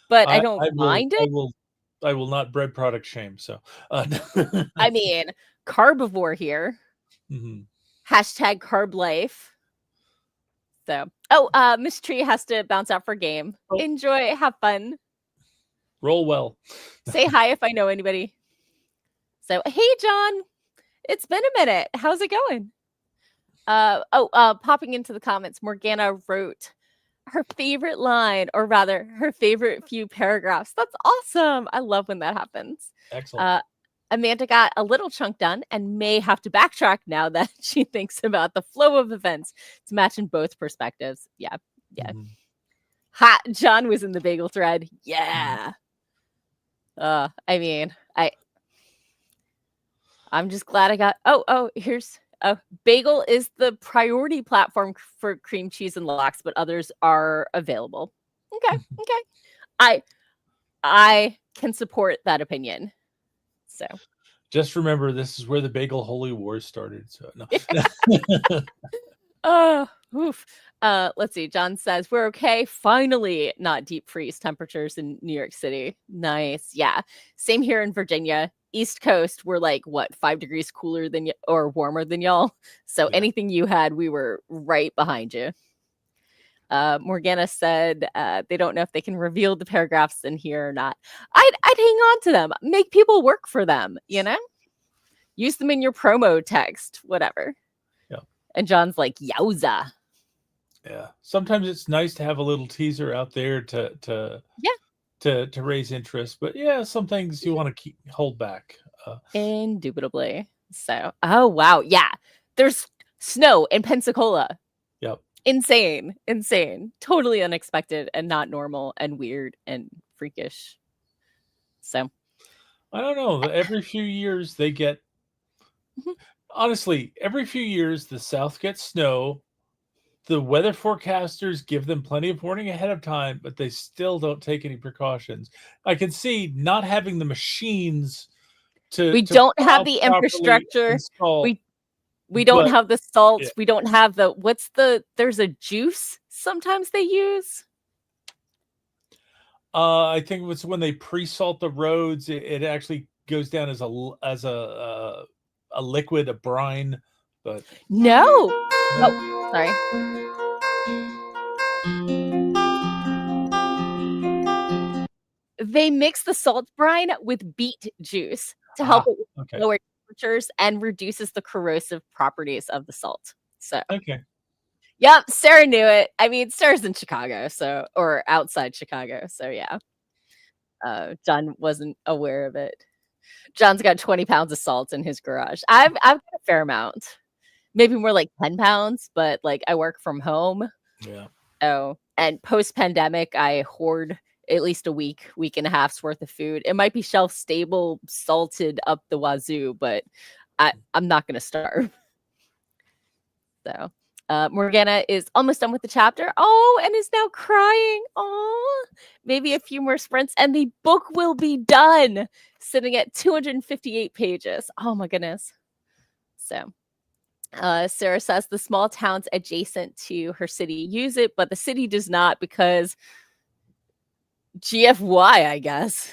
Speaker 1: but I don't mind it.
Speaker 2: I will not bread product shame. So,
Speaker 1: I mean, carbivore here.
Speaker 2: Mm-hmm.
Speaker 1: Hashtag carb life. So, Miss Tree has to bounce out for game.
Speaker 2: Oh.
Speaker 1: Enjoy, have fun.
Speaker 2: Roll well.
Speaker 1: Say hi if I know anybody. So, hey, John. It's been a minute. How's it going? Popping into the comments, Morgana wrote her favorite line, or rather, her favorite few paragraphs. That's awesome. I love when that happens.
Speaker 2: Excellent.
Speaker 1: Amanda got a little chunk done and may have to backtrack now that she thinks about the flow of events to match in both perspectives. Yeah.
Speaker 2: Mm-hmm.
Speaker 1: Ha! John was in the bagel thread. Yeah. I mean, I'm just glad I got. Here's. Bagel is the priority platform for cream cheese and lox, but others are available. Okay. I can support that opinion. So,
Speaker 2: just remember, this is where the bagel holy wars started. So no.
Speaker 1: Let's see. John says we're okay. Finally, not deep freeze temperatures in New York City. Nice. Yeah. Same here in Virginia. East Coast, we're like, what, 5 degrees cooler than or warmer than y'all. So anything you had, we were right behind you. Morgana said they don't know if they can reveal the paragraphs in here or not. I'd hang on to them. Make people work for them, Use them in your promo text, whatever.
Speaker 2: Yeah.
Speaker 1: And John's like, yowza.
Speaker 2: Yeah. Sometimes it's nice to have a little teaser out there to raise interest, but some things you want to hold back.
Speaker 1: Indubitably. So, oh wow, yeah. There's snow in Pensacola.
Speaker 2: Yep.
Speaker 1: Insane. Totally unexpected and not normal and weird and freakish. So,
Speaker 2: I don't know. Every few years they get. Honestly, every few years the South gets snow. The weather forecasters give them plenty of warning ahead of time, but they still don't take any precautions. I can see not having the machines to
Speaker 1: don't have the infrastructure. We don't
Speaker 2: But
Speaker 1: have the salt.
Speaker 2: yeah.
Speaker 1: We don't have there's a juice sometimes they use.
Speaker 2: I think it was when they pre-salt the roads. It actually goes down as a liquid, a brine. But
Speaker 1: No. Oh, sorry. They mix the salt brine with beet juice to help it
Speaker 2: okay,
Speaker 1: lower temperatures and reduces the corrosive properties of the salt. So,
Speaker 2: okay.
Speaker 1: yep, Sarah knew it. I mean, Sarah's in Chicago, or outside Chicago. So, yeah. John wasn't aware of it. John's got 20 pounds of salt in his garage. I've got a fair amount, maybe more like 10 pounds, but like I work from home.
Speaker 2: Yeah.
Speaker 1: Oh, and post pandemic, I hoard at least a week and a half's worth of food. It might be shelf stable, salted up the wazoo, but I'm not going to starve. So, Morgana is almost done with the chapter. Oh, and is now crying. Oh, maybe a few more sprints, and the book will be done, sitting at 258 pages. Oh my goodness. So, Sarah says the small towns adjacent to her city use it, but the city does not because GFY, I guess.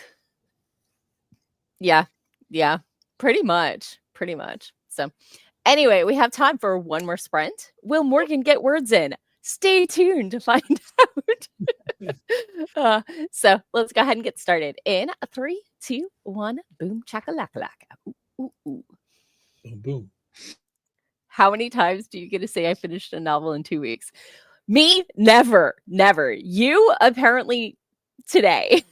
Speaker 1: Yeah. Yeah. Pretty much. Pretty much. So, anyway, we have time for one more sprint. Will Morgan get words in? Stay tuned to find out. So, let's go ahead and get started in 3, 2, 1. Boom, chakalaka. Ooh, ooh, ooh.
Speaker 2: Boom, boom.
Speaker 1: How many times do you get to say I finished a novel in 2 weeks? Me? Never. Never. You? Apparently today.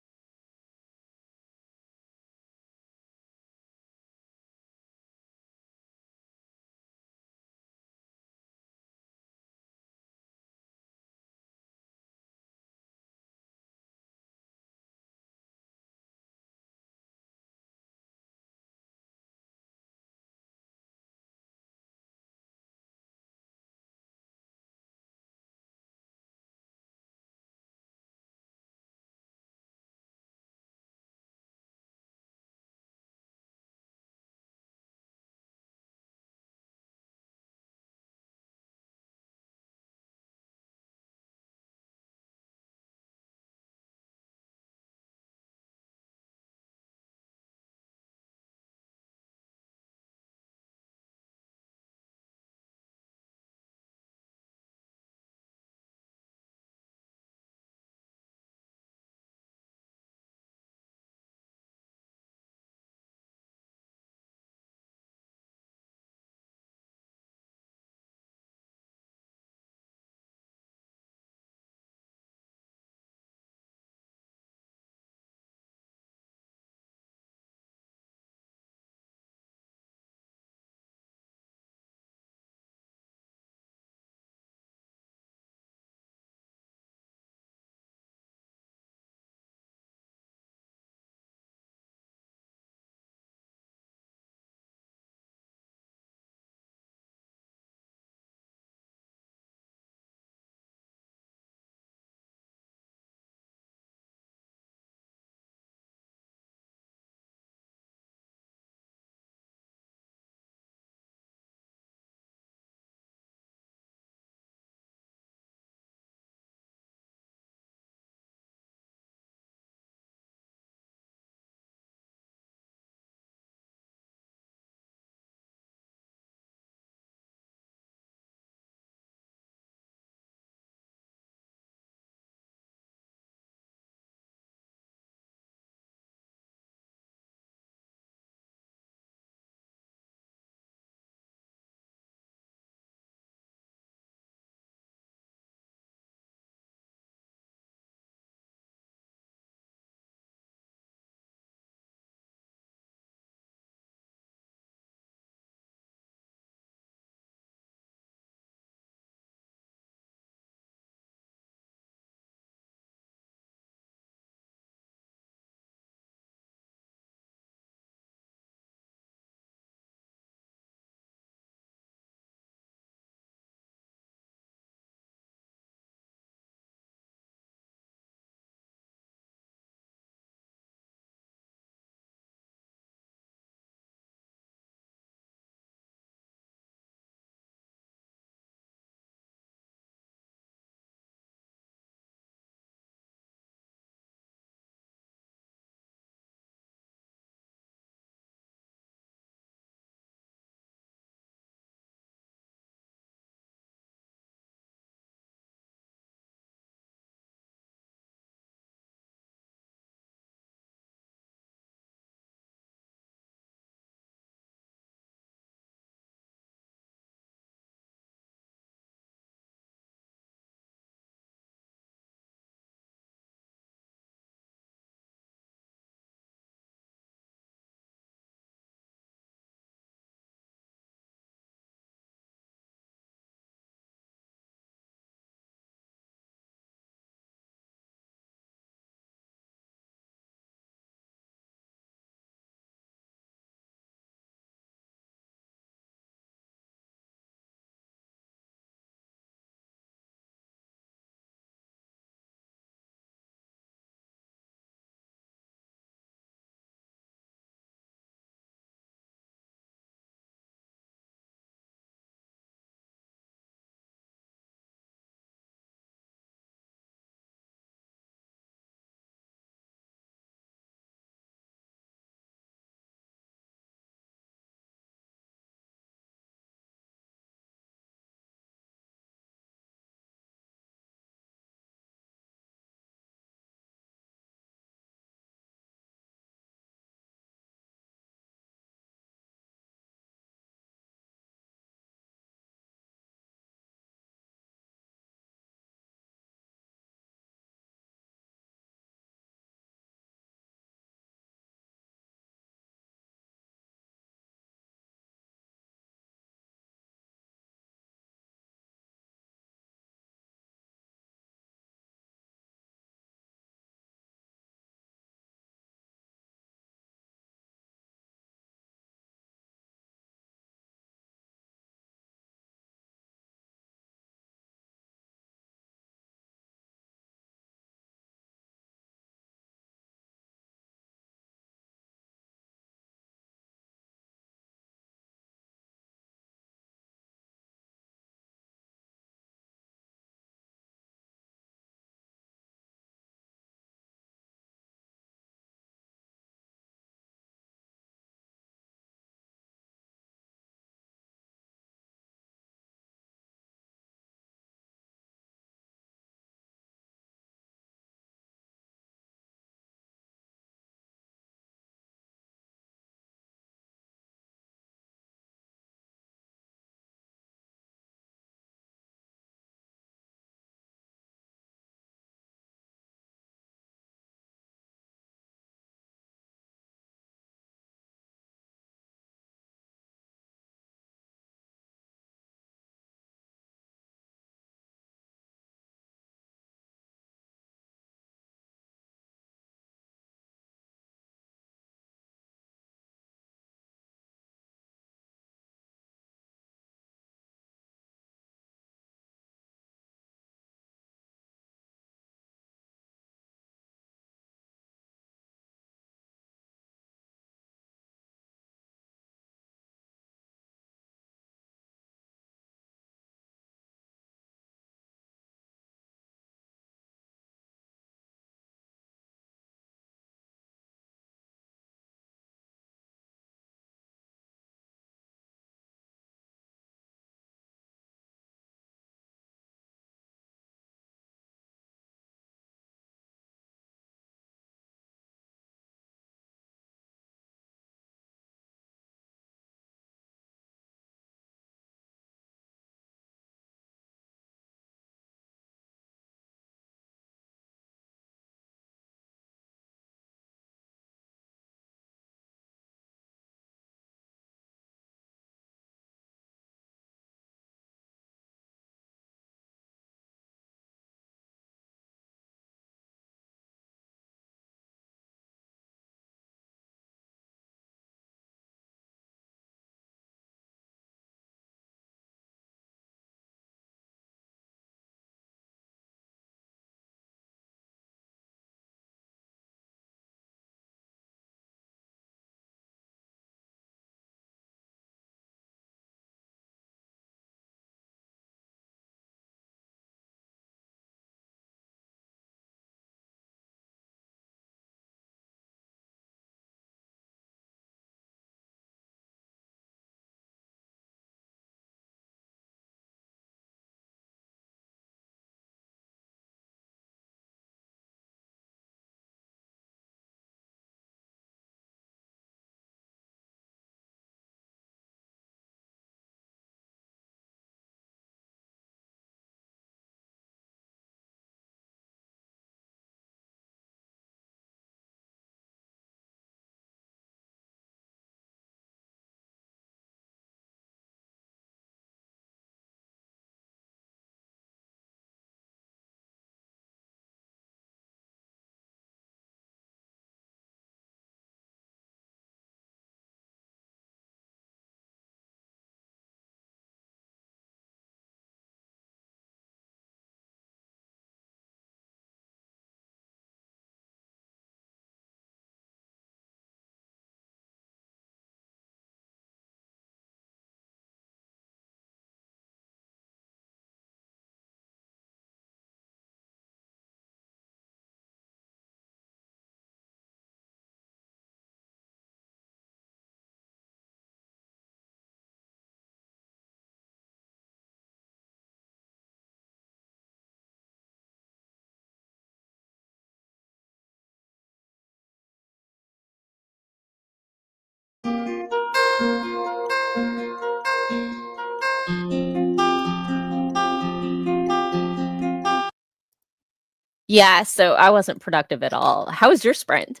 Speaker 1: Yeah, so I wasn't productive at all. How was your sprint?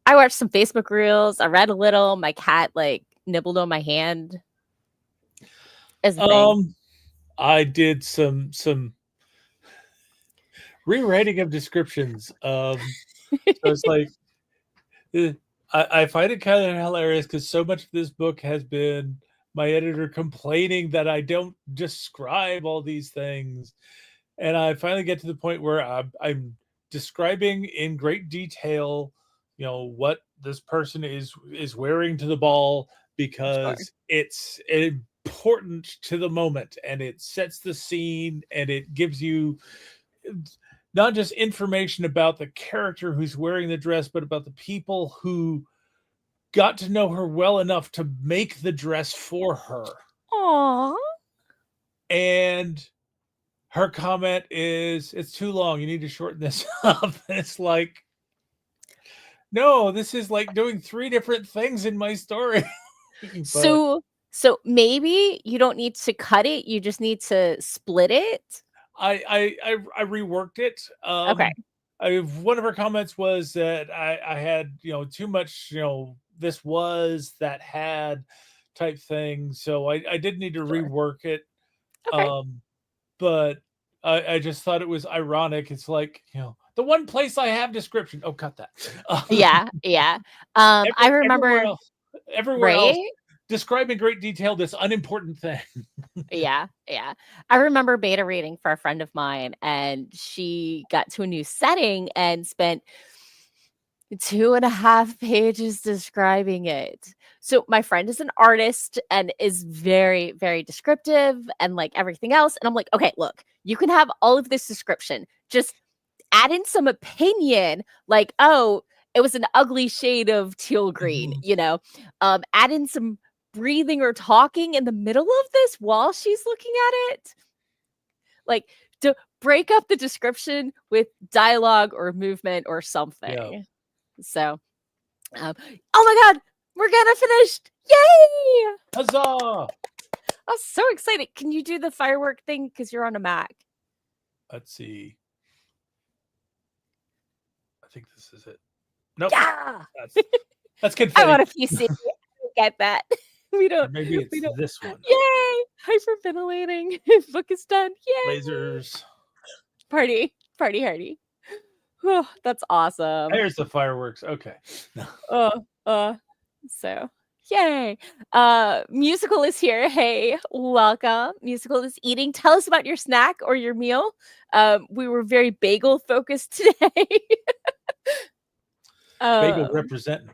Speaker 1: I watched some Facebook reels. I read a little. My cat like nibbled on my hand. As a thing.
Speaker 2: I did some rewriting of descriptions. So it's like I find it kind of hilarious because so much of this book has been my editor complaining that I don't describe all these things, and I finally get to the point where I'm describing in great detail, what this person is wearing to the ball
Speaker 1: Sure.
Speaker 2: because it's important to the moment and it sets the scene and it gives you not just information about the character who's wearing the dress, but about the people who got to know her well enough to make the dress for her.
Speaker 1: Aww.
Speaker 2: And her comment is, "It's too long. You need to shorten this up." And it's like, no, this is like doing 3 different things in my story. But
Speaker 1: So maybe you don't need to cut it. You just need to split it.
Speaker 2: I reworked it.
Speaker 1: Okay.
Speaker 2: One of her comments was that I had too much this was that had type thing, so I did need to
Speaker 1: Sure.
Speaker 2: rework it.
Speaker 1: Okay.
Speaker 2: But I just thought it was ironic. It's like the one place I have description. Oh, cut that.
Speaker 1: Yeah. Yeah. I remember.
Speaker 2: Everywhere else,
Speaker 1: Right.
Speaker 2: describe in great detail this unimportant thing.
Speaker 1: Yeah, yeah. I remember beta reading for a friend of mine, and she got to a new setting and spent 2.5 pages describing it. So my friend is an artist and is very, very descriptive and like everything else. And I'm like, okay, look, you can have all of this description. Just add in some opinion, like, oh, it was an ugly shade of teal green, add in some breathing or talking in the middle of this while she's looking at it. Like to break up the description with dialogue or movement or something.
Speaker 2: Yeah.
Speaker 1: So, oh my God, Morgana finished. Yay!
Speaker 2: Huzzah!
Speaker 1: I'm so excited. Can you do the firework thing? Because you're on a Mac.
Speaker 2: Let's see. I think this is it. Nope.
Speaker 1: Yeah!
Speaker 2: That's confetti.
Speaker 1: I want a PC. I don't get that. We don't.
Speaker 2: Or maybe it's this one.
Speaker 1: Yay! Hyperventilating. Book is done. Yay!
Speaker 2: Lasers.
Speaker 1: Party, hardy. Oh, that's awesome.
Speaker 2: There's the fireworks. Okay.
Speaker 1: So yay. Musical is here. Hey, welcome. Musical is eating. Tell us about your snack or your meal. We were very bagel focused today.
Speaker 2: Bagel representing.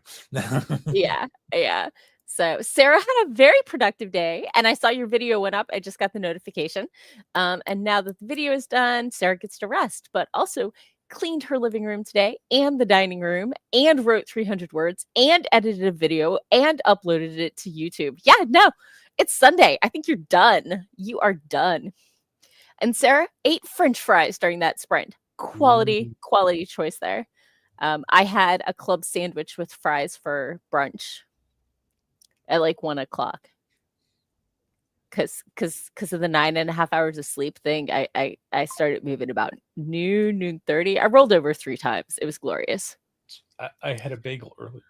Speaker 1: Yeah. So Sarah had a very productive day, and I saw your video went up. I just got the notification. And now that the video is done, Sarah gets to rest, but also cleaned her living room today and the dining room and wrote 300 words and edited a video and uploaded it to YouTube. Yeah, no, it's Sunday. I think you're done. You are done. And Sarah ate French fries during that sprint. Quality choice there. I had a club sandwich with fries for brunch at like 1:00 because of the 9.5 hours of sleep thing. I started moving about noon 30. I rolled over 3 times. It was glorious.
Speaker 2: I had a bagel earlier.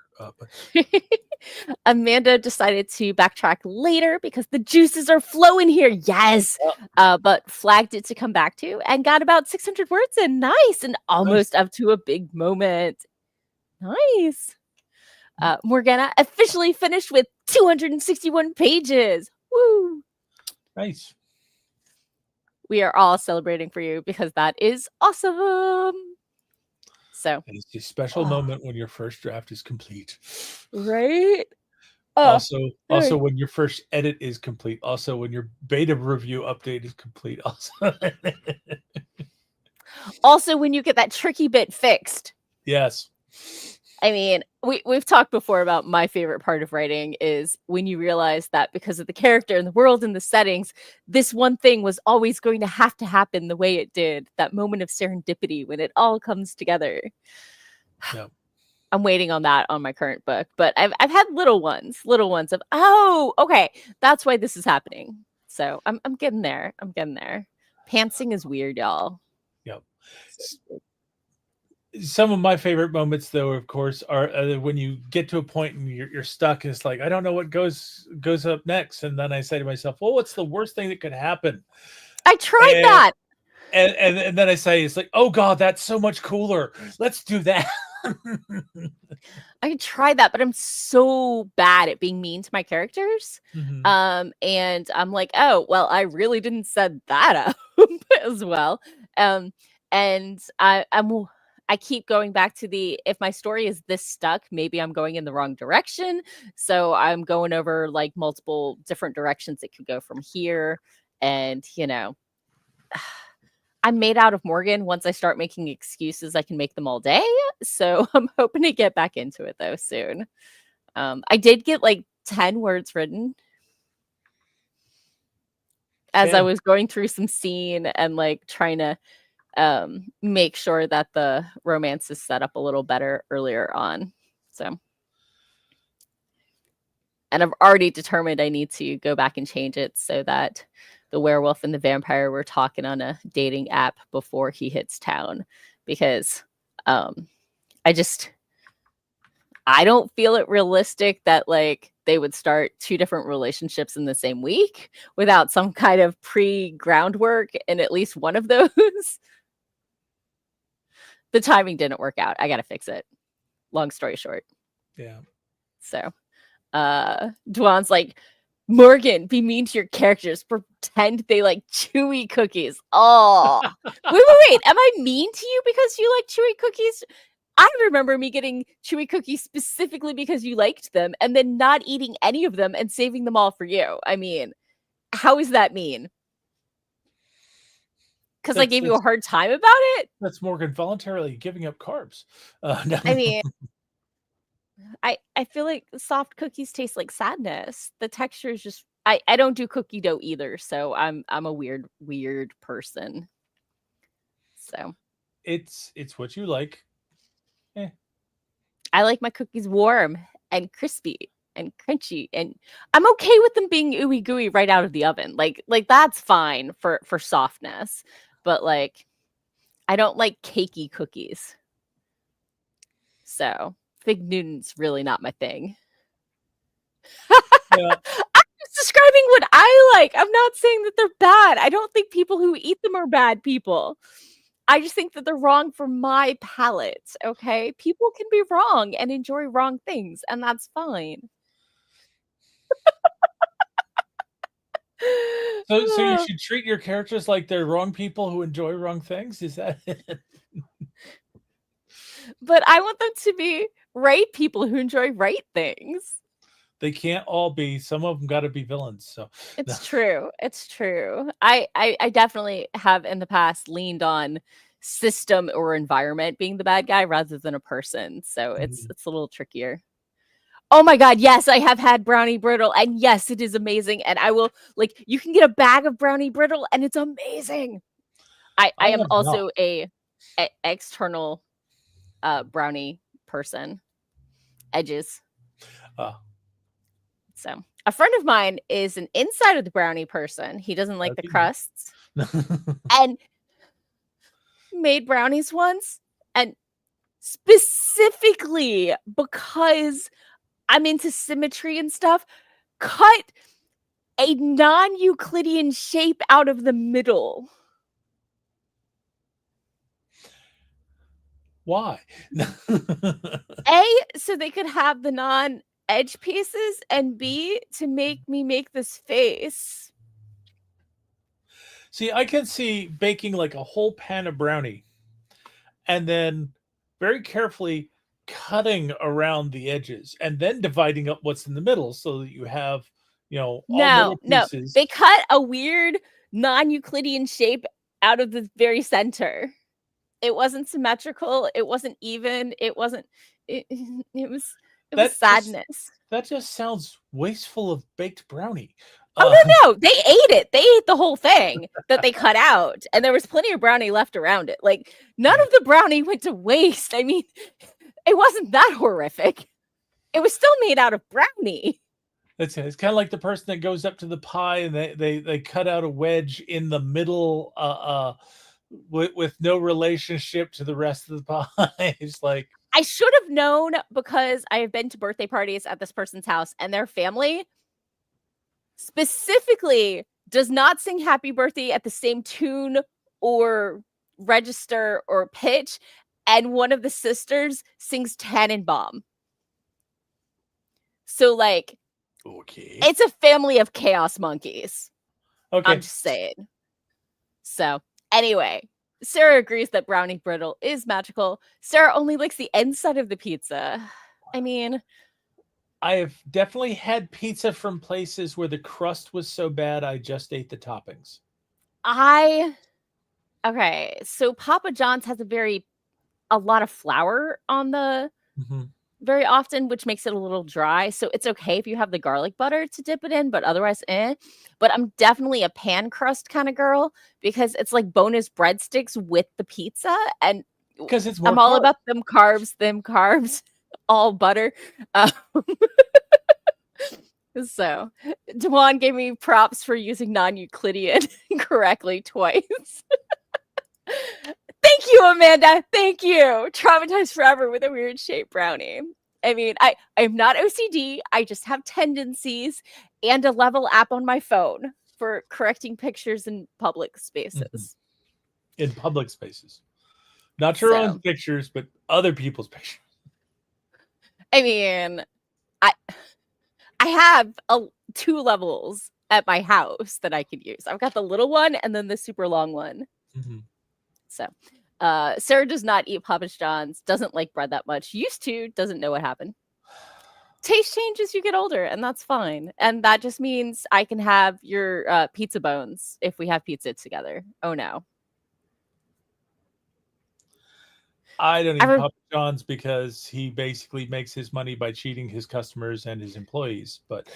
Speaker 1: Amanda decided to backtrack later because the juices are flowing here. Yes. But flagged it to come back to and got about 600 words in. Nice. And almost up to a big moment. Nice. Morgana officially finished with 261 pages. Woo.
Speaker 2: Nice.
Speaker 1: We are all celebrating for you because that is awesome. So
Speaker 2: it's a special moment when your first draft is complete.
Speaker 1: Right?
Speaker 2: Also when your first edit is complete. Also when your beta review update is complete.
Speaker 1: Also when you get that tricky bit fixed.
Speaker 2: Yes.
Speaker 1: I mean, we've talked before about my favorite part of writing is when you realize that because of the character and the world and the settings, this one thing was always going to happen the way it did. That moment of serendipity when it all comes together.
Speaker 2: Yep.
Speaker 1: I'm waiting on that on my current book, but I've had little ones of, oh, okay, that's why this is happening. So I'm getting there. Pantsing is weird, y'all.
Speaker 2: Yep. Some of my favorite moments, though, of course, are when you get to a point and you're stuck. And it's like, I don't know what goes up next, and then I say to myself, well, what's the worst thing that could happen?
Speaker 1: I tried
Speaker 2: And
Speaker 1: that.
Speaker 2: and then I say, it's like, oh god, that's so much cooler. Let's do that.
Speaker 1: I tried that, but I'm so bad at being mean to my characters. And I'm like, oh, well, I really didn't set that up as well. And I keep going back to if my story is this stuck, maybe I'm going in the wrong direction. So I'm going over like multiple different directions it could go from here. And, I'm made out of Morgan. Once I start making excuses, I can make them all day. So I'm hoping to get back into it though soon. I did get like 10 words written as I was going through some scene and like trying to make sure that the romance is set up a little better earlier on. So, and I've already determined I need to go back and change it so that the werewolf and the vampire were talking on a dating app before he hits town, because I don't feel it realistic that like they would start 2 different relationships in the same week without some kind of pre-groundwork in at least one of those. The timing didn't work out. I got to fix it. Long story short.
Speaker 2: Yeah.
Speaker 1: So, Dwan's like, Morgan, be mean to your characters. Pretend they like chewy cookies. Oh, wait. Am I mean to you because you like chewy cookies? I remember me getting chewy cookies specifically because you liked them and then not eating any of them and saving them all for you. I mean, how is that mean? Because I gave you a hard time about it? That's
Speaker 2: Morgan voluntarily giving up carbs.
Speaker 1: No. I mean, I feel like soft cookies taste like sadness. The texture is just I don't do cookie dough either, so I'm a weird person. So
Speaker 2: it's what you like.
Speaker 1: I like my cookies warm and crispy and crunchy, and I'm okay with them being ooey gooey right out of the oven. Like that's fine for softness, but like I don't like cakey cookies. So Fig Newton's really not my thing. Yeah. I'm just describing what I like. I'm not saying that they're bad. I don't think people who eat them are bad people. I just think that they're wrong for my palate, okay? People can be wrong and enjoy wrong things, and that's fine.
Speaker 2: So you should treat your characters like they're wrong people who enjoy wrong things? Is that it?
Speaker 1: But I want them to be right people who enjoy right things.
Speaker 2: They can't all be. Some of them got to be villains. So
Speaker 1: it's true. It's true. I definitely have in the past leaned on system or environment being the bad guy rather than a person. So it's a little trickier. Oh my God, yes, I have had brownie brittle, and yes, it is amazing. And I will you can get a bag of brownie brittle, and it's amazing. I am also a external brownie person. Edges. So a friend of mine is an inside of the brownie person. He doesn't like the crusts. And made brownies once, and specifically because I'm into symmetry and stuff, cut a non-Euclidean shape out of the middle.
Speaker 2: Why?
Speaker 1: A, so they could have the non-edge pieces, and B, to make me make this face.
Speaker 2: See, I can see baking like a whole pan of brownie and then very carefully cutting around the edges and then dividing up what's in the middle so that you have, all little pieces.
Speaker 1: They cut a weird non-Euclidean shape out of the very center. It wasn't symmetrical. It wasn't even. It wasn't. It was sadness.
Speaker 2: That just sounds wasteful of baked brownie.
Speaker 1: Oh no! They ate it. They ate the whole thing that they cut out, and there was plenty of brownie left around it. Like none of the brownie went to waste. I mean, it wasn't that horrific. It was still made out of brownie.
Speaker 2: It's kind of like the person that goes up to the pie and they cut out a wedge in the middle with no relationship to the rest of the pies. Like,
Speaker 1: I should have known because I have been to birthday parties at this person's house, and their family specifically does not sing happy birthday at the same tune or register or pitch, and one of the sisters sings Tannenbaum. So, like,
Speaker 2: okay,
Speaker 1: it's a family of chaos monkeys.
Speaker 2: okay.
Speaker 1: I'm just saying. So, anyway, Sarah agrees that brownie brittle is magical. Sarah only likes the inside of the pizza. I mean,
Speaker 2: I have definitely had pizza from places where the crust was so bad I just ate the toppings.
Speaker 1: Okay, so Papa John's has a lot of flour on the
Speaker 2: Mm-hmm.
Speaker 1: very often, which makes it a little dry. So it's okay if you have the garlic butter to dip it in, but otherwise, eh. But I'm definitely a pan crust kind of girl because it's like bonus breadsticks with the pizza, and
Speaker 2: Because it's more
Speaker 1: I'm all
Speaker 2: carbs.
Speaker 1: about them carbs, all butter. Um, so Dewan gave me props for using non-Euclidean correctly twice. Thank you, Amanda. Thank you. Traumatized forever with a weird shaped brownie. I mean, I'm not OCD. I just have tendencies and a level app on my phone for correcting pictures in public spaces.
Speaker 2: In public spaces. Not your own pictures, but other people's pictures.
Speaker 1: I mean, I have 2 levels at my house that I could use. I've got the little one and then the super long one.
Speaker 2: Mm-hmm.
Speaker 1: So, Sarah does not eat Papa John's, doesn't like bread that much, used to, doesn't know what happened. Taste change as you get older, and that's fine. And that just means I can have your pizza bones if we have pizza together. Oh no.
Speaker 2: I don't eat Papa John's because he basically makes his money by cheating his customers and his employees. But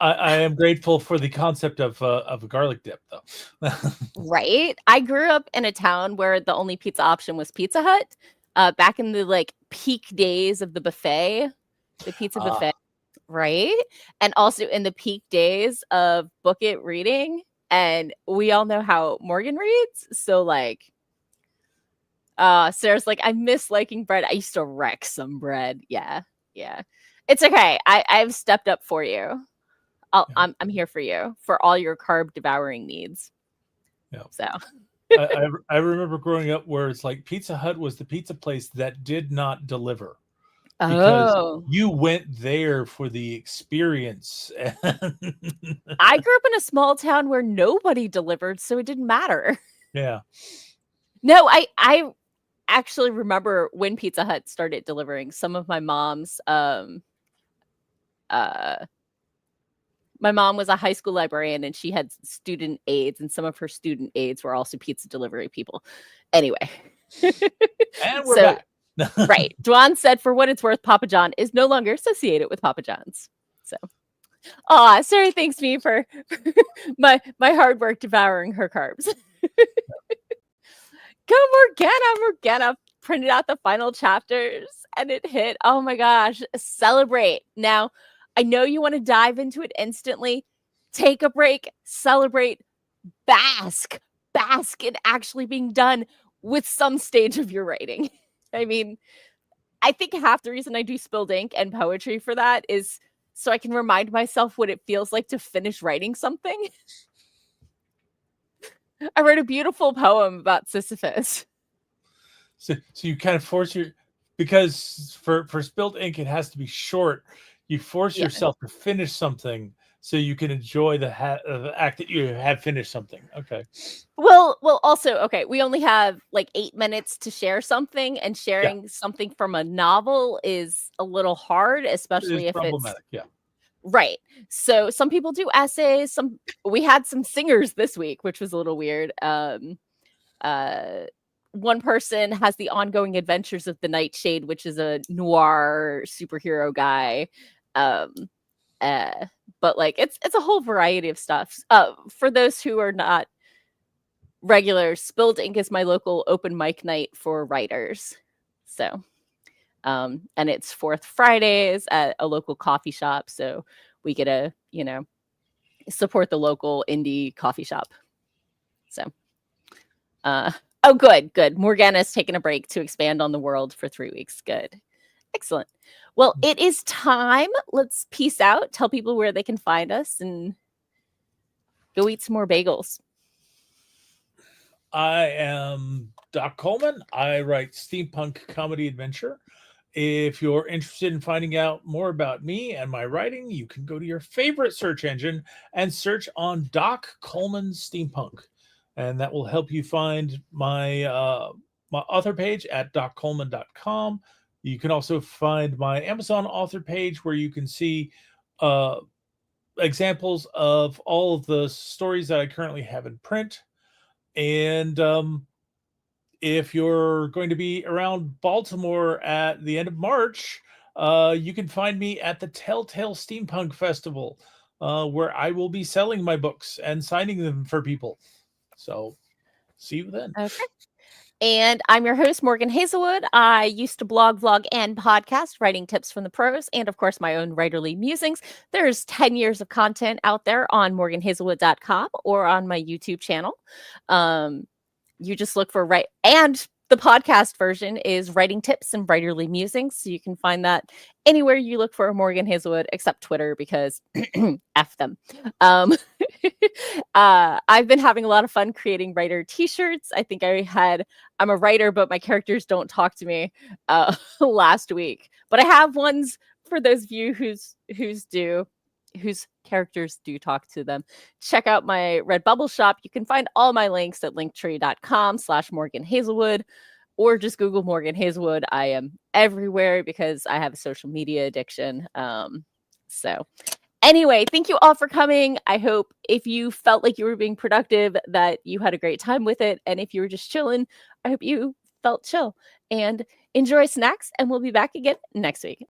Speaker 2: I am grateful for the concept of a garlic dip, though.
Speaker 1: Right? I grew up in a town where the only pizza option was Pizza Hut. Back in the like peak days of the buffet, the pizza buffet, right? And also in the peak days of book it reading. And we all know how Morgan reads. So like Sarah's like, I miss liking bread. I used to wreck some bread. Yeah. It's okay. I've stepped up for you. I'm here for you for all your carb devouring needs.
Speaker 2: Yeah.
Speaker 1: So
Speaker 2: I remember growing up where it's like Pizza Hut was the pizza place that did not deliver. Because you went there for the experience.
Speaker 1: I grew up in a small town where nobody delivered, so it didn't matter.
Speaker 2: Yeah.
Speaker 1: No, I actually remember when Pizza Hut started delivering. Some of my mom's my mom was a high school librarian and she had student aides, and some of her student aides were also pizza delivery people. Anyway.
Speaker 2: And we're back.
Speaker 1: Right. Dwan said, for what it's worth, Papa John is no longer associated with Papa John's. So, Sarah thanks me for my hard work devouring her carbs. Go Morgana printed out the final chapters and it hit. Oh my gosh. Celebrate. Now, I know you want to dive into it instantly. Take a break, celebrate, bask in actually being done with some stage of your writing. I mean, I think half the reason I do spilled ink and poetry for that is so I can remind myself what it feels like to finish writing something. I wrote a beautiful poem about Sisyphus.
Speaker 2: So you kind of force because for spilled ink, it has to be short. You force yourself to finish something so you can enjoy the act that you have finished something. Okay.
Speaker 1: Well, also, okay, we only have like 8 minutes to share something, and sharing something from a novel is a little hard, especially if
Speaker 2: problematic.
Speaker 1: It's right. So some people do essays. We had some singers this week, which was a little weird. One person has the ongoing adventures of the Nightshade, which is a noir superhero guy. But like it's a whole variety of stuff. For those who are not regulars, Spilled Ink is my local open mic night for writers. So, and it's 4th Fridays at a local coffee shop. So we get to, support the local indie coffee shop. So, Oh, good. Morgana's taken a break to expand on the world for 3 weeks. Good. Excellent. Well, it is time. Let's peace out. Tell people where they can find us and go eat some more bagels.
Speaker 2: I am Doc Coleman. I write steampunk comedy adventure. If you're interested in finding out more about me and my writing, you can go to your favorite search engine and search on Doc Coleman Steampunk. And that will help you find my my author page at doccoleman.com. You can also find my Amazon author page where you can see examples of all of the stories that I currently have in print. And if you're going to be around Baltimore at the end of March, you can find me at the Telltale Steampunk Festival, where I will be selling my books and signing them for people. So see you then.
Speaker 1: Okay. And I'm your host, Morgan Hazelwood. I used to blog, vlog, and podcast, writing tips from the pros, and of course, my own writerly musings. There's 10 years of content out there on morganhazelwood.com or on my YouTube channel. You just look for and the podcast version is writing tips and writerly musings. So you can find that anywhere you look for Morgan Hazelwood, except Twitter, because F them. I've been having a lot of fun creating writer t-shirts. I think I'm a writer, but my characters don't talk to me last week. But I have ones for those of you whose characters do talk to them. Check out my Redbubble shop. You can find all my links at linktree.com/Morgan Hazelwood, or just Google Morgan Hazelwood. I am everywhere because I have a social media addiction. So anyway, thank you all for coming. I hope if you felt like you were being productive, that you had a great time with it. And if you were just chilling, I hope you felt chill and enjoy snacks. And we'll be back again next week.